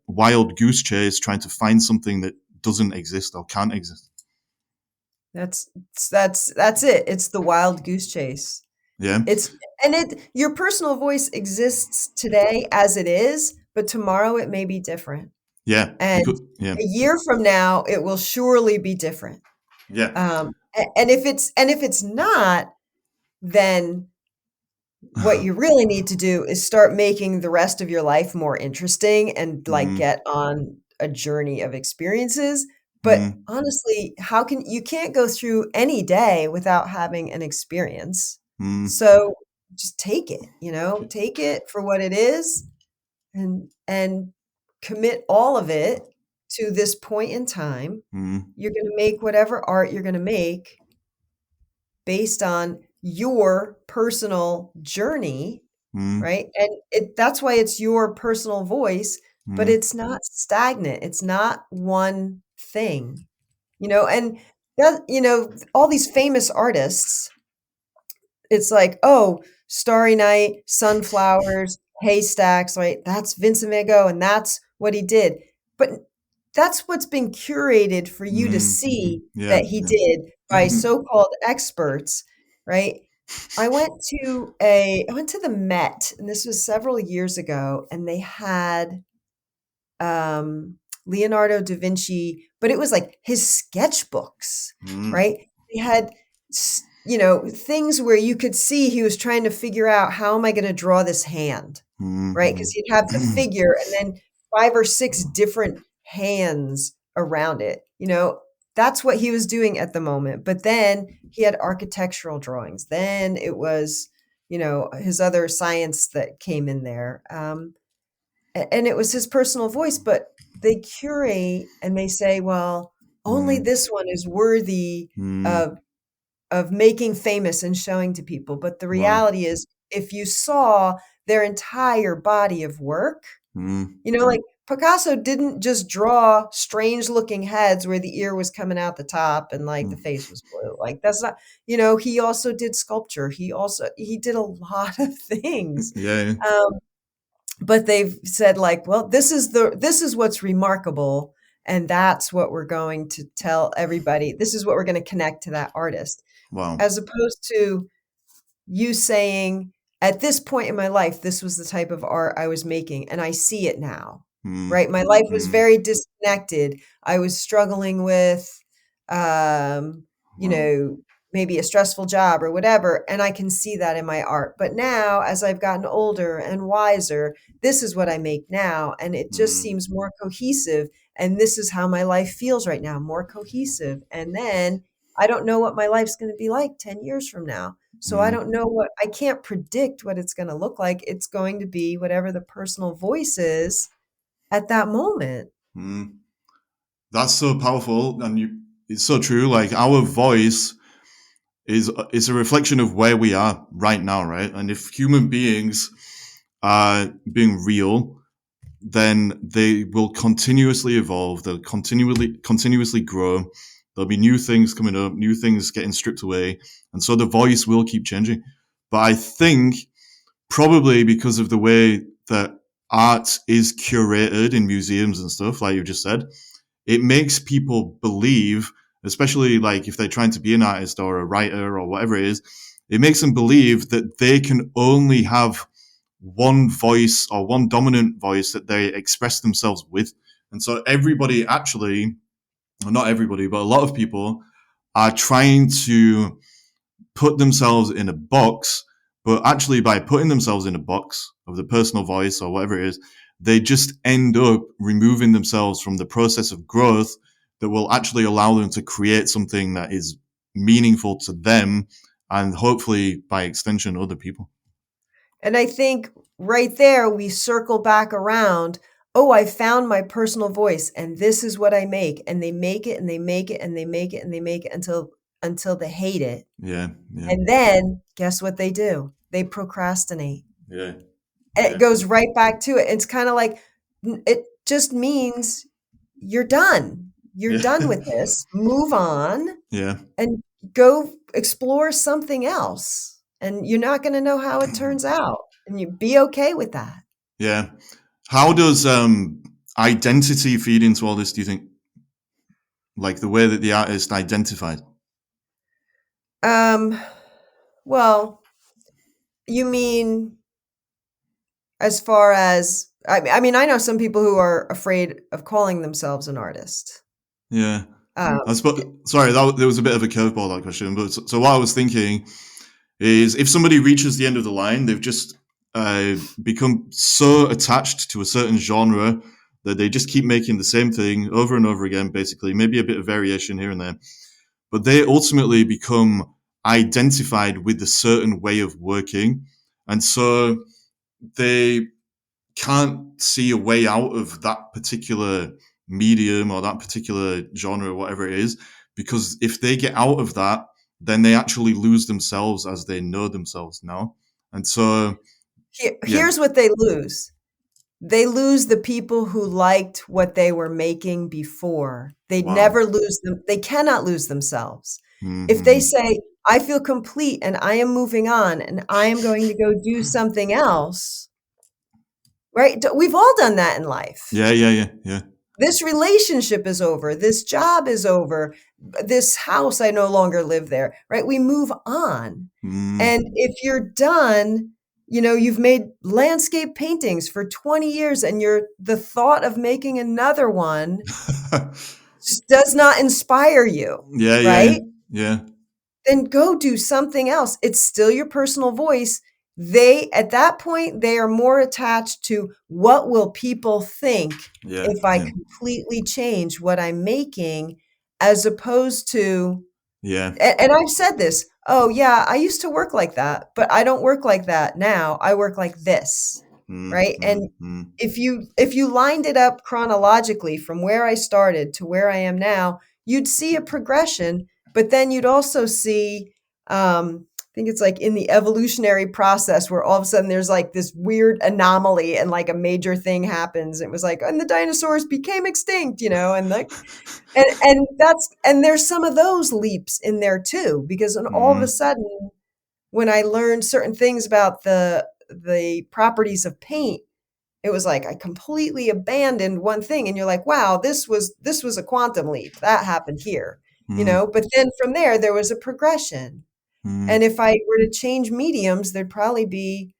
wild goose chase trying to find something that doesn't exist or can't exist. That's it. It's the wild goose chase. Yeah. Your personal voice exists today as it is, but tomorrow it may be different. Yeah. And yeah. a year from now, it will surely be different. Yeah. And if it's not, then what you really need to do is start making the rest of your life more interesting and like get on a journey of experiences. But honestly, you can't go through any day without having an experience. So just take it, take it for what it is, and commit all of it to this point in time. You're going to make whatever art you're going to make based on your personal journey, right? And that's why it's your personal voice, but it's not stagnant. It's not one thing, and that, all these famous artists, it's like, oh, Starry Night, sunflowers, haystacks, right? That's Vincent Van Gogh, and that's what he did. But that's what's been curated for you to see that he did by so-called experts, right? I went to the Met, and this was several years ago, and they had Leonardo da Vinci, but it was like his sketchbooks, right? They had things where you could see he was trying to figure out, how am I going to draw this hand, right? Because he'd have the figure and then 5 or 6 different hands around it. That's what he was doing at the moment. But then he had architectural drawings. Then it was, his other science that came in there. And it was his personal voice, but they curate and they say, well, only this one is worthy of making famous and showing to people. But the reality is, if you saw their entire body of work, like Picasso didn't just draw strange looking heads where the ear was coming out the top and like the face was blue. Like that's not, he also did sculpture. He did a lot of things. Yeah. But they've said like, well, this is what's remarkable. And that's what we're going to tell everybody. This is what we're going to connect to that artist. Wow. As opposed to you saying, at this point in my life, this was the type of art I was making, and I see it now, right? My life was very disconnected. I was struggling with, maybe a stressful job or whatever, and I can see that in my art. But now, as I've gotten older and wiser, this is what I make now, and it just seems more cohesive. And this is how my life feels right now, more cohesive. And then I don't know what my life's going to be like 10 years from now. So I don't know I can't predict what it's going to look like. It's going to be whatever the personal voice is at that moment. That's so powerful. And it's so true. Like our voice is a reflection of where we are right now, right? And if human beings are being real, then they will continuously evolve. They'll continuously grow. There'll be new things coming up, new things getting stripped away. And so the voice will keep changing. But I think probably because of the way that art is curated in museums and stuff, like you just said, it makes people believe, especially like if they're trying to be an artist or a writer or whatever it is, it makes them believe that they can only have one voice or one dominant voice that they express themselves with. And so everybody actually, well, not everybody, but a lot of people are trying to put themselves in a box, but actually by putting themselves in a box of the personal voice or whatever it is, they just end up removing themselves from the process of growth that will actually allow them to create something that is meaningful to them and hopefully by extension other people. And I think right there we circle back around. Oh, I found my personal voice and this is what I make. And they make it and they make it and they make it and they make it until they hate it. Yeah. And then guess what they do? They procrastinate. Yeah. It Yeah. goes right back to it. It's kind of like it just means you're done. You're Yeah. done with this. Move on Yeah. and go explore something else. And you're not going to know how it turns out. And you be okay with that. Yeah. How does identity feed into all this, do you think? Like the way that the artist identified? Um, well, you mean as far as I mean, I know some people who are afraid of calling themselves an artist. Yeah. Um, I suppose, sorry, there was a bit of a curveball, that question. But so what I was thinking is if somebody reaches the end of the line, they've just become so attached to a certain genre that they just keep making the same thing over and over again, basically, maybe a bit of variation here and there. But they ultimately become identified with a certain way of working. And so they can't see a way out of that particular medium or that particular genre, or whatever it is, because if they get out of that, then they actually lose themselves as they know themselves now. And so, yeah, here's what they lose. They lose the people who liked what they were making before. They'd wow. never lose them. They cannot lose themselves. If they Mm-hmm. say, I feel complete and I am moving on and I am going to go do something else, right? We've all done that in life. Yeah, yeah, yeah, yeah. This relationship is over. This job is over. This house, I no longer live there, right? We move on. Mm. And if you're done, you've made landscape paintings for 20 years and the thought of making another one just does not inspire you, Yeah, yeah, yeah, right? yeah. Then go do something else. It's still your personal voice. At that point, they are more attached to what will people think Yeah, if I yeah, completely change what I'm making, as opposed to, yeah. and I've said this, oh yeah, I used to work like that, but I don't work like that now. I work like this, Mm, right? mm, And mm, if you lined it up chronologically from where I started to where I am now, you'd see a progression, but then you'd also see, I think it's like in the evolutionary process where all of a sudden there's like this weird anomaly and like a major thing happens. It was like, and the dinosaurs became extinct, and like, and there's some of those leaps in there too, because then all of a mm, sudden, when I learned certain things about the properties of paint, it was like I completely abandoned one thing, and you're like, wow, this was a quantum leap. That happened here, mm, but then from there was a progression. And mm, if I were to change mediums, there'd probably be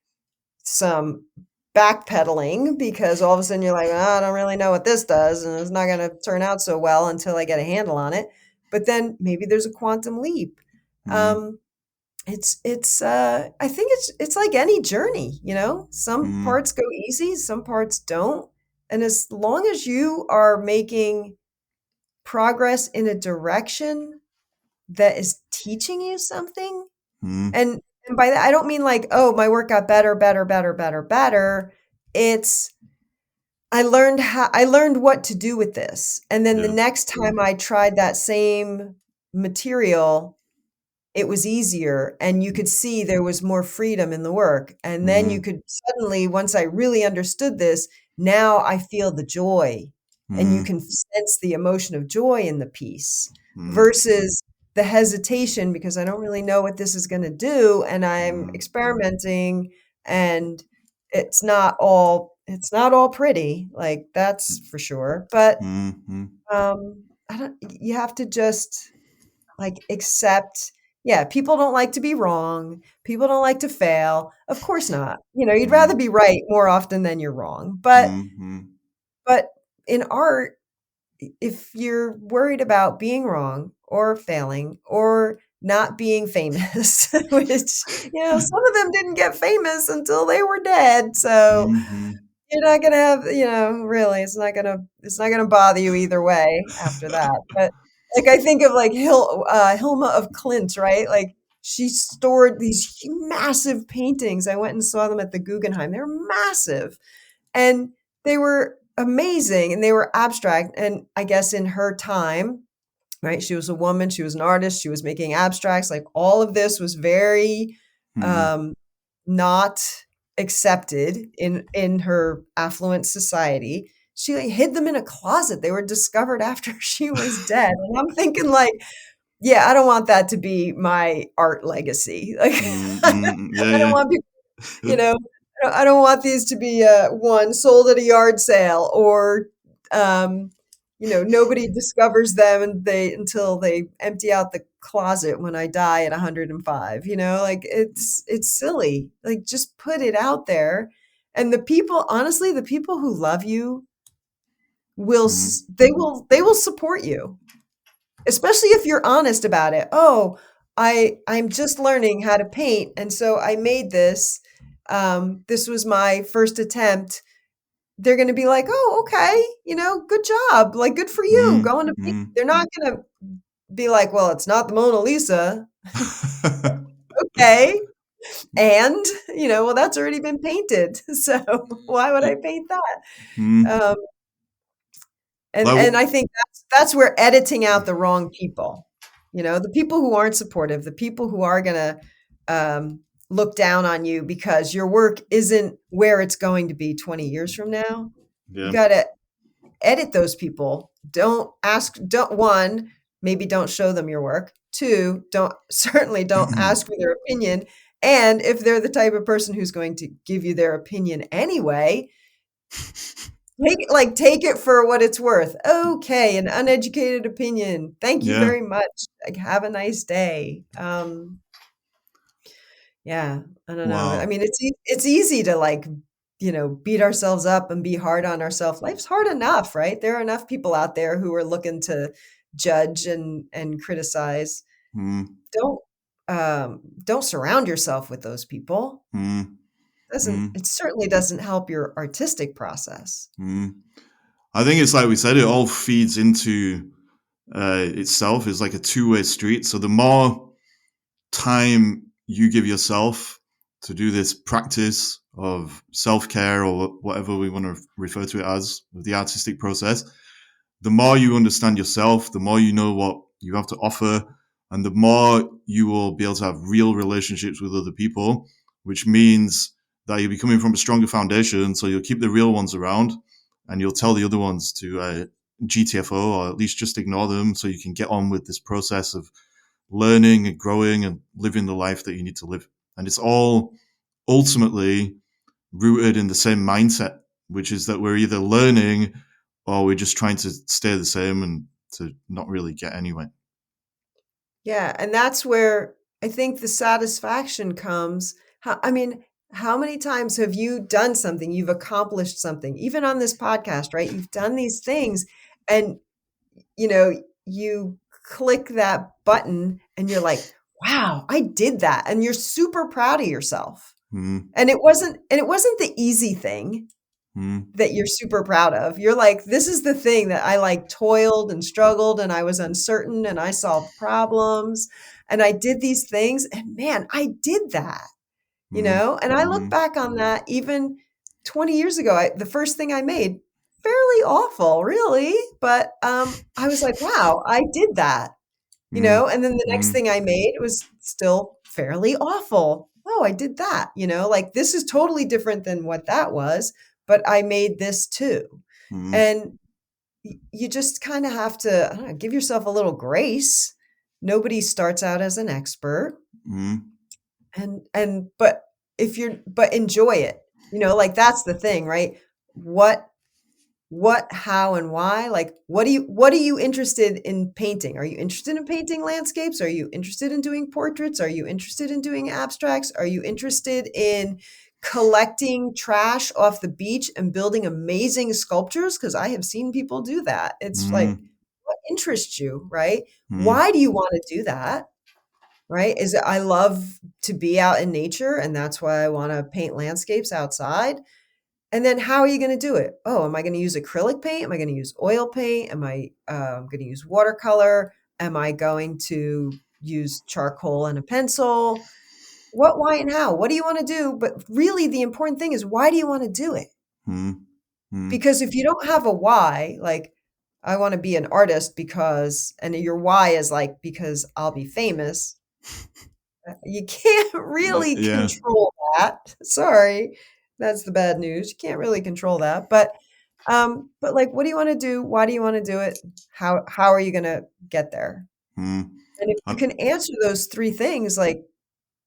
some backpedaling, because all of a sudden you're like, "Oh, I don't really know what this does, and it's not going to turn out so well until I get a handle on it." But then maybe there's a quantum leap. mm, Um, I think it's like any journey, some mm, parts go easy, some parts don't. And as long as you are making progress in a direction that is teaching you something, mm, and by that I don't mean like, oh, my work got better, better, better, better, better. It's I learned what to do with this. And then the yeah. next time I tried that same material, it was easier and you could see there was more freedom in the work. And then you Mm, could suddenly, once I really understood this, now I feel the joy, and you mm, can sense the emotion of joy in the piece mm, versus the hesitation because I don't really know what this is going to do and I'm mm, experimenting, and it's not all pretty, like that's for sure. But mm, mm, I don't you have to just like accept, yeah, people don't like to be wrong. People don't like to fail. Of course not. You'd rather mm, be right more often than you're wrong. mm, mm, But in art, if you're worried about being wrong or failing or not being famous, which, some of them didn't get famous until they were dead. So mm, you're not gonna have, really, it's not gonna bother you either way after that. But like I think of like Hilma of Klint, right? Like she stored these massive paintings. I went and saw them at the Guggenheim. They're massive, and they were amazing, and they were abstract. And I guess in her time, right? She was a woman. She was an artist. She was making abstracts. Like all of this was very mm, um, not accepted in her affluent society. She like, hid them in a closet. They were discovered after she was dead. And I'm thinking like, yeah, I don't want that to be my art legacy. Like, I Yeah, don't yeah. want people, you know, I don't want these to be one sold at a yard sale or, um, nobody discovers them and until they empty out the closet when I die at 105. Like it's silly. Like just put it out there, and the people, honestly, the people who love you they will support you, especially if you're honest about it. Oh, I'm just learning how to paint, and so I made this. This was my first attempt. They're going to be like, "Oh, okay, good job. Like, good for you. Mm, Going to paint." mm. They're not going to be like, "Well, it's not the Mona Lisa." Okay, and well, that's already been painted, so why would I paint that? Mm. Um, and Like, and I think that's where editing out the wrong people, the people who aren't supportive, the people who are gonna look down on you because your work isn't where it's going to be 20 years from now. You yeah. got to edit those people. Don't one, maybe don't show them your work. Two, certainly don't ask for their opinion. And if they're the type of person who's going to give you their opinion anyway, take it for what it's worth. Okay, an uneducated opinion. Thank you Yeah. very much. Like, have a nice day. Yeah, I don't know. I Wow. mean, it's easy to beat ourselves up and be hard on ourselves. Life's hard enough, right? There are enough people out there who are looking to judge and criticize. Mm, Don't surround yourself with those people. mm, Doesn't mm, It certainly doesn't help your artistic process. mm. I think it's like we said, it all feeds into itself. It's like a two-way street. So the more time you give yourself to do this practice of self-care or whatever we want to refer to it as, the artistic process, the more you understand yourself, the more you know what you have to offer, and the more you will be able to have real relationships with other people, which means that you'll be coming from a stronger foundation. So you'll keep the real ones around and you'll tell the other ones to GTFO, or at least just ignore them, so you can get on with this process of learning and growing and living the life that you need to live. And it's all ultimately rooted in the same mindset, which is that we're either learning or we're just trying to stay the same and to not really get anywhere. Yeah, and that's where I think the satisfaction comes. I mean, how many times have you done something, you've accomplished something, even on this podcast, right? You've done these things and you know, you click that button and you're like, "Wow, I did that." And you're super proud of yourself. Mm, And it wasn't the easy thing mm, that you're super proud of. You're like, "This is the thing that I toiled and struggled and I was uncertain and I solved problems and I did these things and man, I did that." mm, And I look mm, back on that even 20 years ago. The first thing I made, fairly awful, really, but I was like, "Wow, I did that." mm, And then the next mm, thing I made was still fairly awful. "Oh, I did that." Like this is totally different than what that was, but I made this too. mm, And you just kind of have to, I don't know, give yourself a little grace. Nobody starts out as an expert, mm, but but enjoy it. Like that's the thing, right? What how and why? Like what are you interested in painting? Are you interested in painting landscapes? Are you interested in doing portraits? Are you interested in doing abstracts? Are you interested in collecting trash off the beach and building amazing sculptures? Because I have seen people do that. It's like, mm, what interests you, right? mm, Why do you want to do that? Right? Is it I love to be out in nature and that's why I want to paint landscapes outside? And then how are you going to do it? Oh, am I going to use acrylic paint? Am I going to use oil paint? Am I going to use watercolor? Am I going to use charcoal and a pencil? What, why, and how? What do you want to do? But really, the important thing is why do you want to do it? mm, mm. Because if you don't have a why, like I want to be an artist and your why is like because I'll be famous, you can't really Yeah. control that. Sorry. That's the bad news. You can't really control that. But like, what do you want to do? Why do you want to do it? How are you going to get there? Mm. And if you And, can answer those three things, like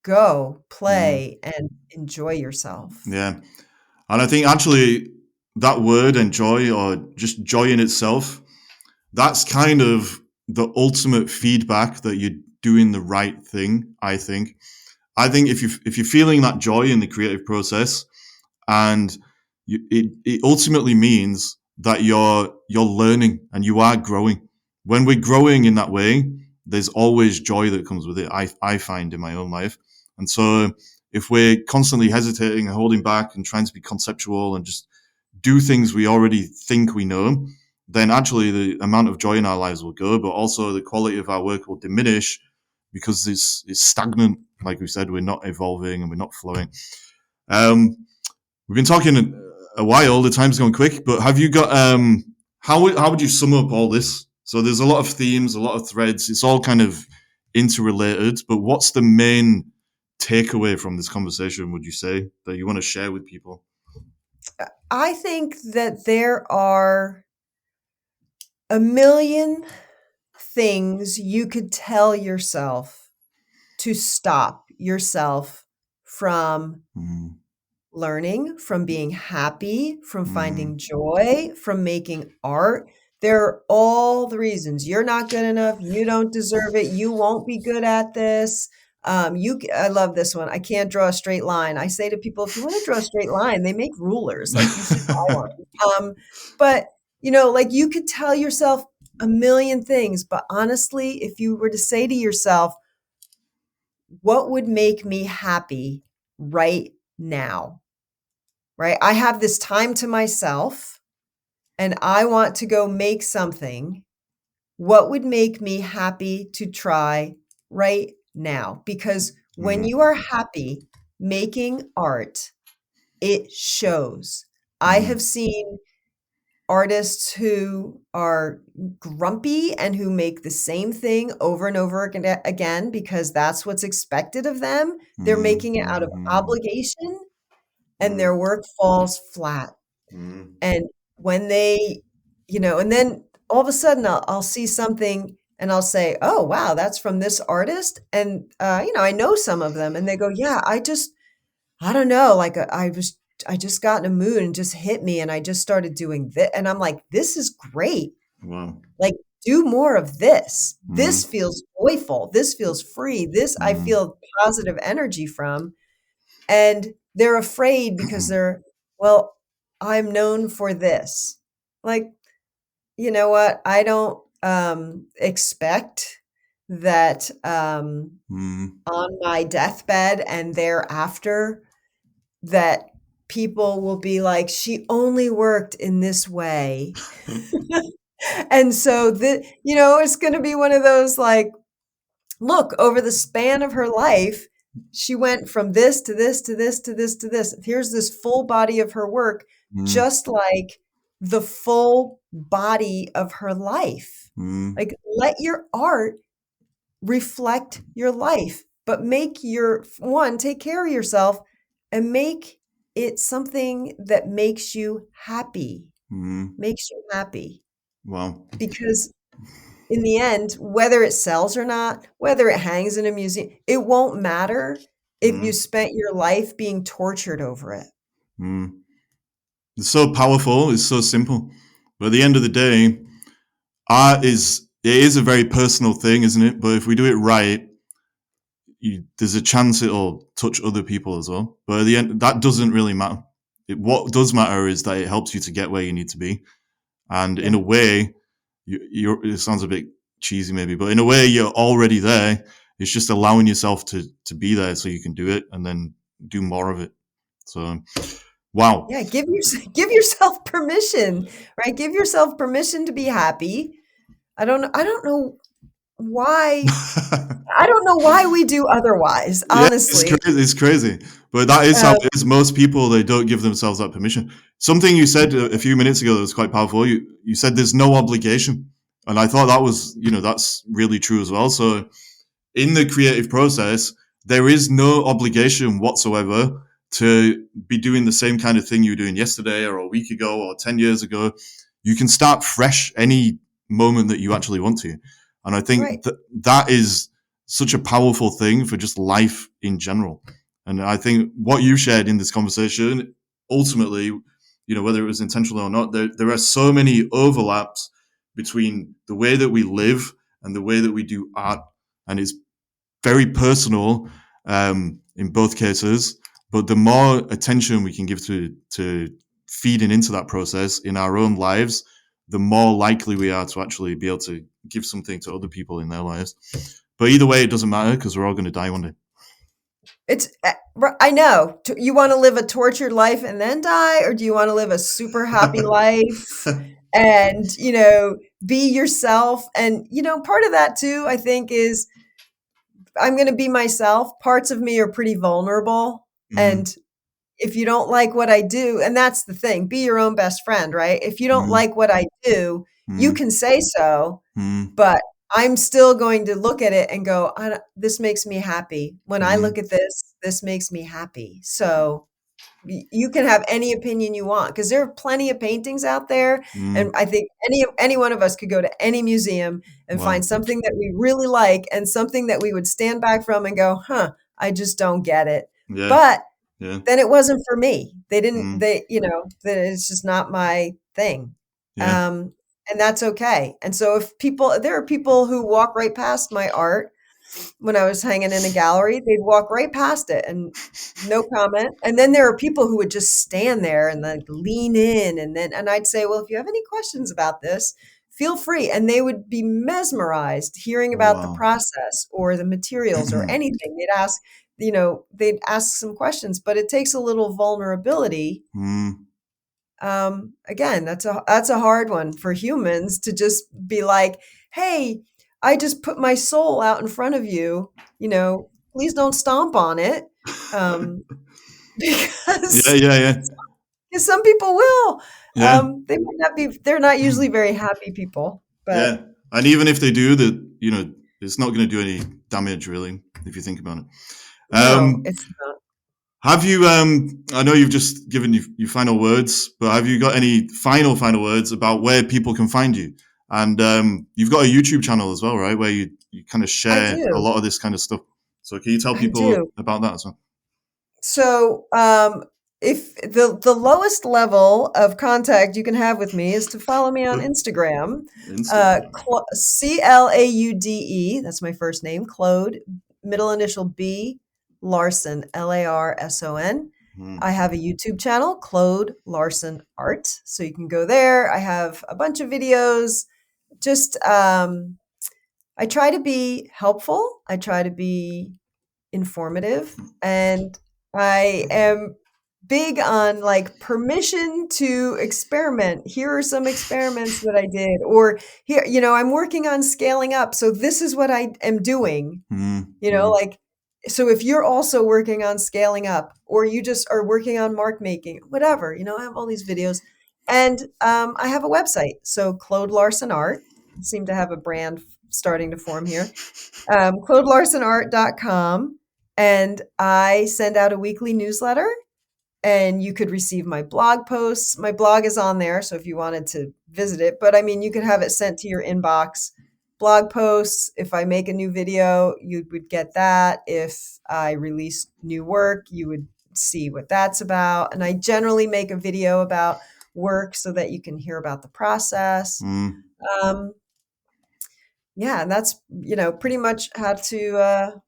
go, mm, play, and enjoy yourself. yeah. And I think actually that word enjoy, or just joy in itself, that's kind of the ultimate feedback that you're doing the right thing, I think. I think if you're feeling that joy in the creative process, and it ultimately means that you're learning and you are growing. When we're growing in that way, there's always joy that comes with it. I find in my own life, and so if we're constantly hesitating and holding back and trying to be conceptual and just do things we already think we know, then actually the amount of joy in our lives will go, but also the quality of our work will diminish because it's stagnant. Like we said, we're not evolving and we're not flowing. Um, we've been talking a while. The time's gone quick, but have you got how would you sum up all this? So there's a lot of themes, a lot of threads. It's all kind of interrelated. But what's the main takeaway from this conversation? Would you say that you want to share with people? I think that there are a million things you could tell yourself to stop yourself from Mm, learning, from being happy, from finding mm, joy, from making art. There are all the reasons you're not good enough, you don't deserve it, you won't be good at this. I love this one. I can't draw a straight line. I say to people, if you want to draw a straight line, they make rulers. Like you should buy one. But like you could tell yourself a million things, but honestly, if you were to say to yourself, what would make me happy right now? Right? I have this time to myself and I want to go make something. What would make me happy to try right now? Because when mm, you are happy making art, it shows. I have mm, seen artists who are grumpy and who make the same thing over and over again because that's what's expected of them. They're mm, making it out of mm, obligation and mm, their work falls flat. mm, And when and then all of a sudden I'll see something and I'll say, oh, wow, that's from this artist. And, I know some of them and they go, yeah, I don't know, like I just got in a mood and just hit me and I just started doing this. And I'm like, this is great. wow. Like, do more of this. This Mm, feels joyful. This feels free. This I mm, feel positive energy from. And they're afraid because well, I'm known for this. Like, you know what? I don't expect that mm. on my deathbed and thereafter that people will be like, she only worked in this way. And so it's going to be one of those like, look, over the span of her life, she went from this to this to this to this to this. Here's this full body of her work, Mm, just like the full body of her life. mm, Like, let your art reflect your life, but make take care of yourself and make it something that makes you happy, mm. makes you happy. Wow. Because in the end, whether it sells or not, whether it hangs in a museum, it won't matter if you Mm, spent your life being tortured over it. mm. It's so powerful. It's so simple. But at the end of the day, art is a very personal thing, isn't it? But if we do it right, there's a chance it'll touch other people as well. But at the end, that doesn't really matter. What does matter is that it helps you to get where you need to be. And in Yeah. a way, it sounds a bit cheesy maybe, but in a way, you're already there. It's just allowing yourself to be there so you can do it and then do more of it. So, wow. Yeah, give yourself permission, right? Give yourself permission to be happy. I don't know why I don't know why we do otherwise, Yeah, it's honestly. crazy. It's crazy, but that is how Um, it is. Most people they don't give themselves that permission. Something you said a few minutes ago that was quite powerful. You said there's no obligation, and I thought that was that's really true as well. So in the creative process, there is no obligation whatsoever to be doing the same kind of thing you were doing yesterday or a week ago or 10 years ago. You can start fresh any moment that you actually want to. And I think that is such a powerful thing for just life in general. And I think what you shared in this conversation, ultimately, whether it was intentional or not, there are so many overlaps between the way that we live and the way that we do art. And it's very personal in both cases. But the more attention we can give to feeding into that process in our own lives, the more likely we are to actually be able to give something to other people in their lives. But either way, it doesn't matter because we're all going to die one day. I know. You want to live a tortured life and then die, or do you want to live a super happy life and, be yourself? And, part of that too, I think, is I'm going to be myself. Parts of me are pretty vulnerable. And if you don't like what I do, and that's the thing, be your own best friend, right? If you don't like what I do, you can say so, but I'm still going to look at it and go, this makes me happy. When I look at this makes me happy. So you can have any opinion you want, because there are plenty of paintings out there. And I think any one of us could go to any museum and find something that we really like and something that we would stand back from and go, I just don't get it. Yeah. But Yeah. then it wasn't for me. That it's just not my thing. Yeah. And that's okay. And so there are people who walk right past my art. When I was hanging in a gallery, they'd walk right past it and no comment. And then there are people who would just stand there and then lean in. And I'd say, well, if you have any questions about this, feel free. And they would be mesmerized hearing about the process or the materials or anything. They'd ask some questions, but it takes a little vulnerability. Again, that's a hard one for humans to just be like, hey, I just put my soul out in front of you, please don't stomp on it. Because Yeah. some people will. Yeah. They're not usually very happy people. But and even if they do, it's not going to do any damage, really, if you think about it. No, it's not. Have you? I know you've just given your final words, but have you got any final words about where people can find you? And you've got a YouTube channel as well, right, where you kind of share a lot of this kind of stuff. So can you tell people about that as well? So if the lowest level of contact you can have with me is to follow me on Instagram. Claude, that's my first name, Claude, middle initial B, Larson, Larson. I have a YouTube channel, Claude Larson Art. So you can go there. I have a bunch of videos. Just I try to be helpful. I try to be informative, and I am big on like permission to experiment. Here are some experiments that I did, or here, I'm working on scaling up. So this is what I am doing, like, so if you're also working on scaling up, or you just are working on mark making, whatever, I have all these videos, and I have a website. So Claude Larson Art, I seem to have a brand starting to form here. ClaudeLarsonArt.com. And I send out a weekly newsletter, and you could receive my blog posts. My blog is on there, so if you wanted to visit it, but I mean, you could have it sent to your inbox. Blog posts, if I make a new video, you would get that. If I release new work, you would see what that's about. And I generally make a video about work so that you can hear about the process. Yeah, and that's, pretty much how to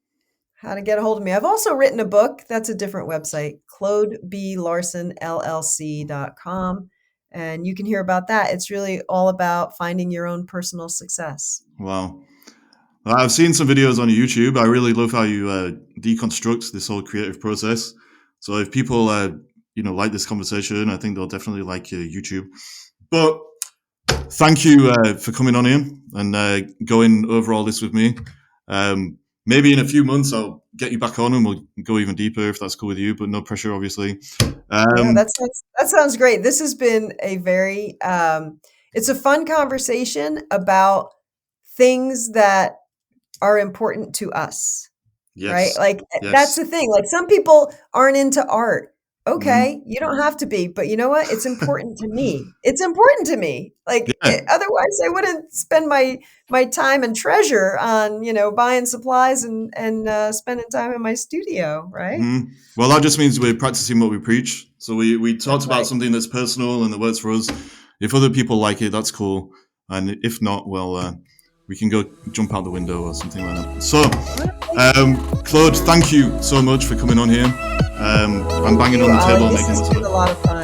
get a hold of me. I've also written a book. That's a different website, ClaudeBLarsonLLC.com. And you can hear about that. It's really all about finding your own personal success. Wow. Well, I've seen some videos on YouTube. I really love how you deconstruct this whole creative process. So if people, like this conversation, I think they'll definitely like YouTube. But thank you for coming on here and going over all this with me. Maybe in a few months I'll get you back on and we'll go even deeper if that's cool with you, but no pressure, obviously. Yeah, that sounds great. This has been a very, it's a fun conversation about things that are important to us. right? Yes. Like that's Yes. the thing. Like some people aren't into art. Mm-hmm. Okay, you don't have to be, but you know what? It's important to me. It's important to me. Like Yeah. otherwise, I wouldn't spend my time and treasure on buying supplies and spending time in my studio, right? Mhm. Well, that just means we're practicing what we preach. So we talked That's about right. something that's personal and that works for us. If other people like it, that's cool. And if not, well, we can go jump out the window or something like that. So, Well, thank you. Claude, thank you so much for coming on here. I'm Thank banging you, on the Ollie. table and This making has lots of been noise. a lot of fun.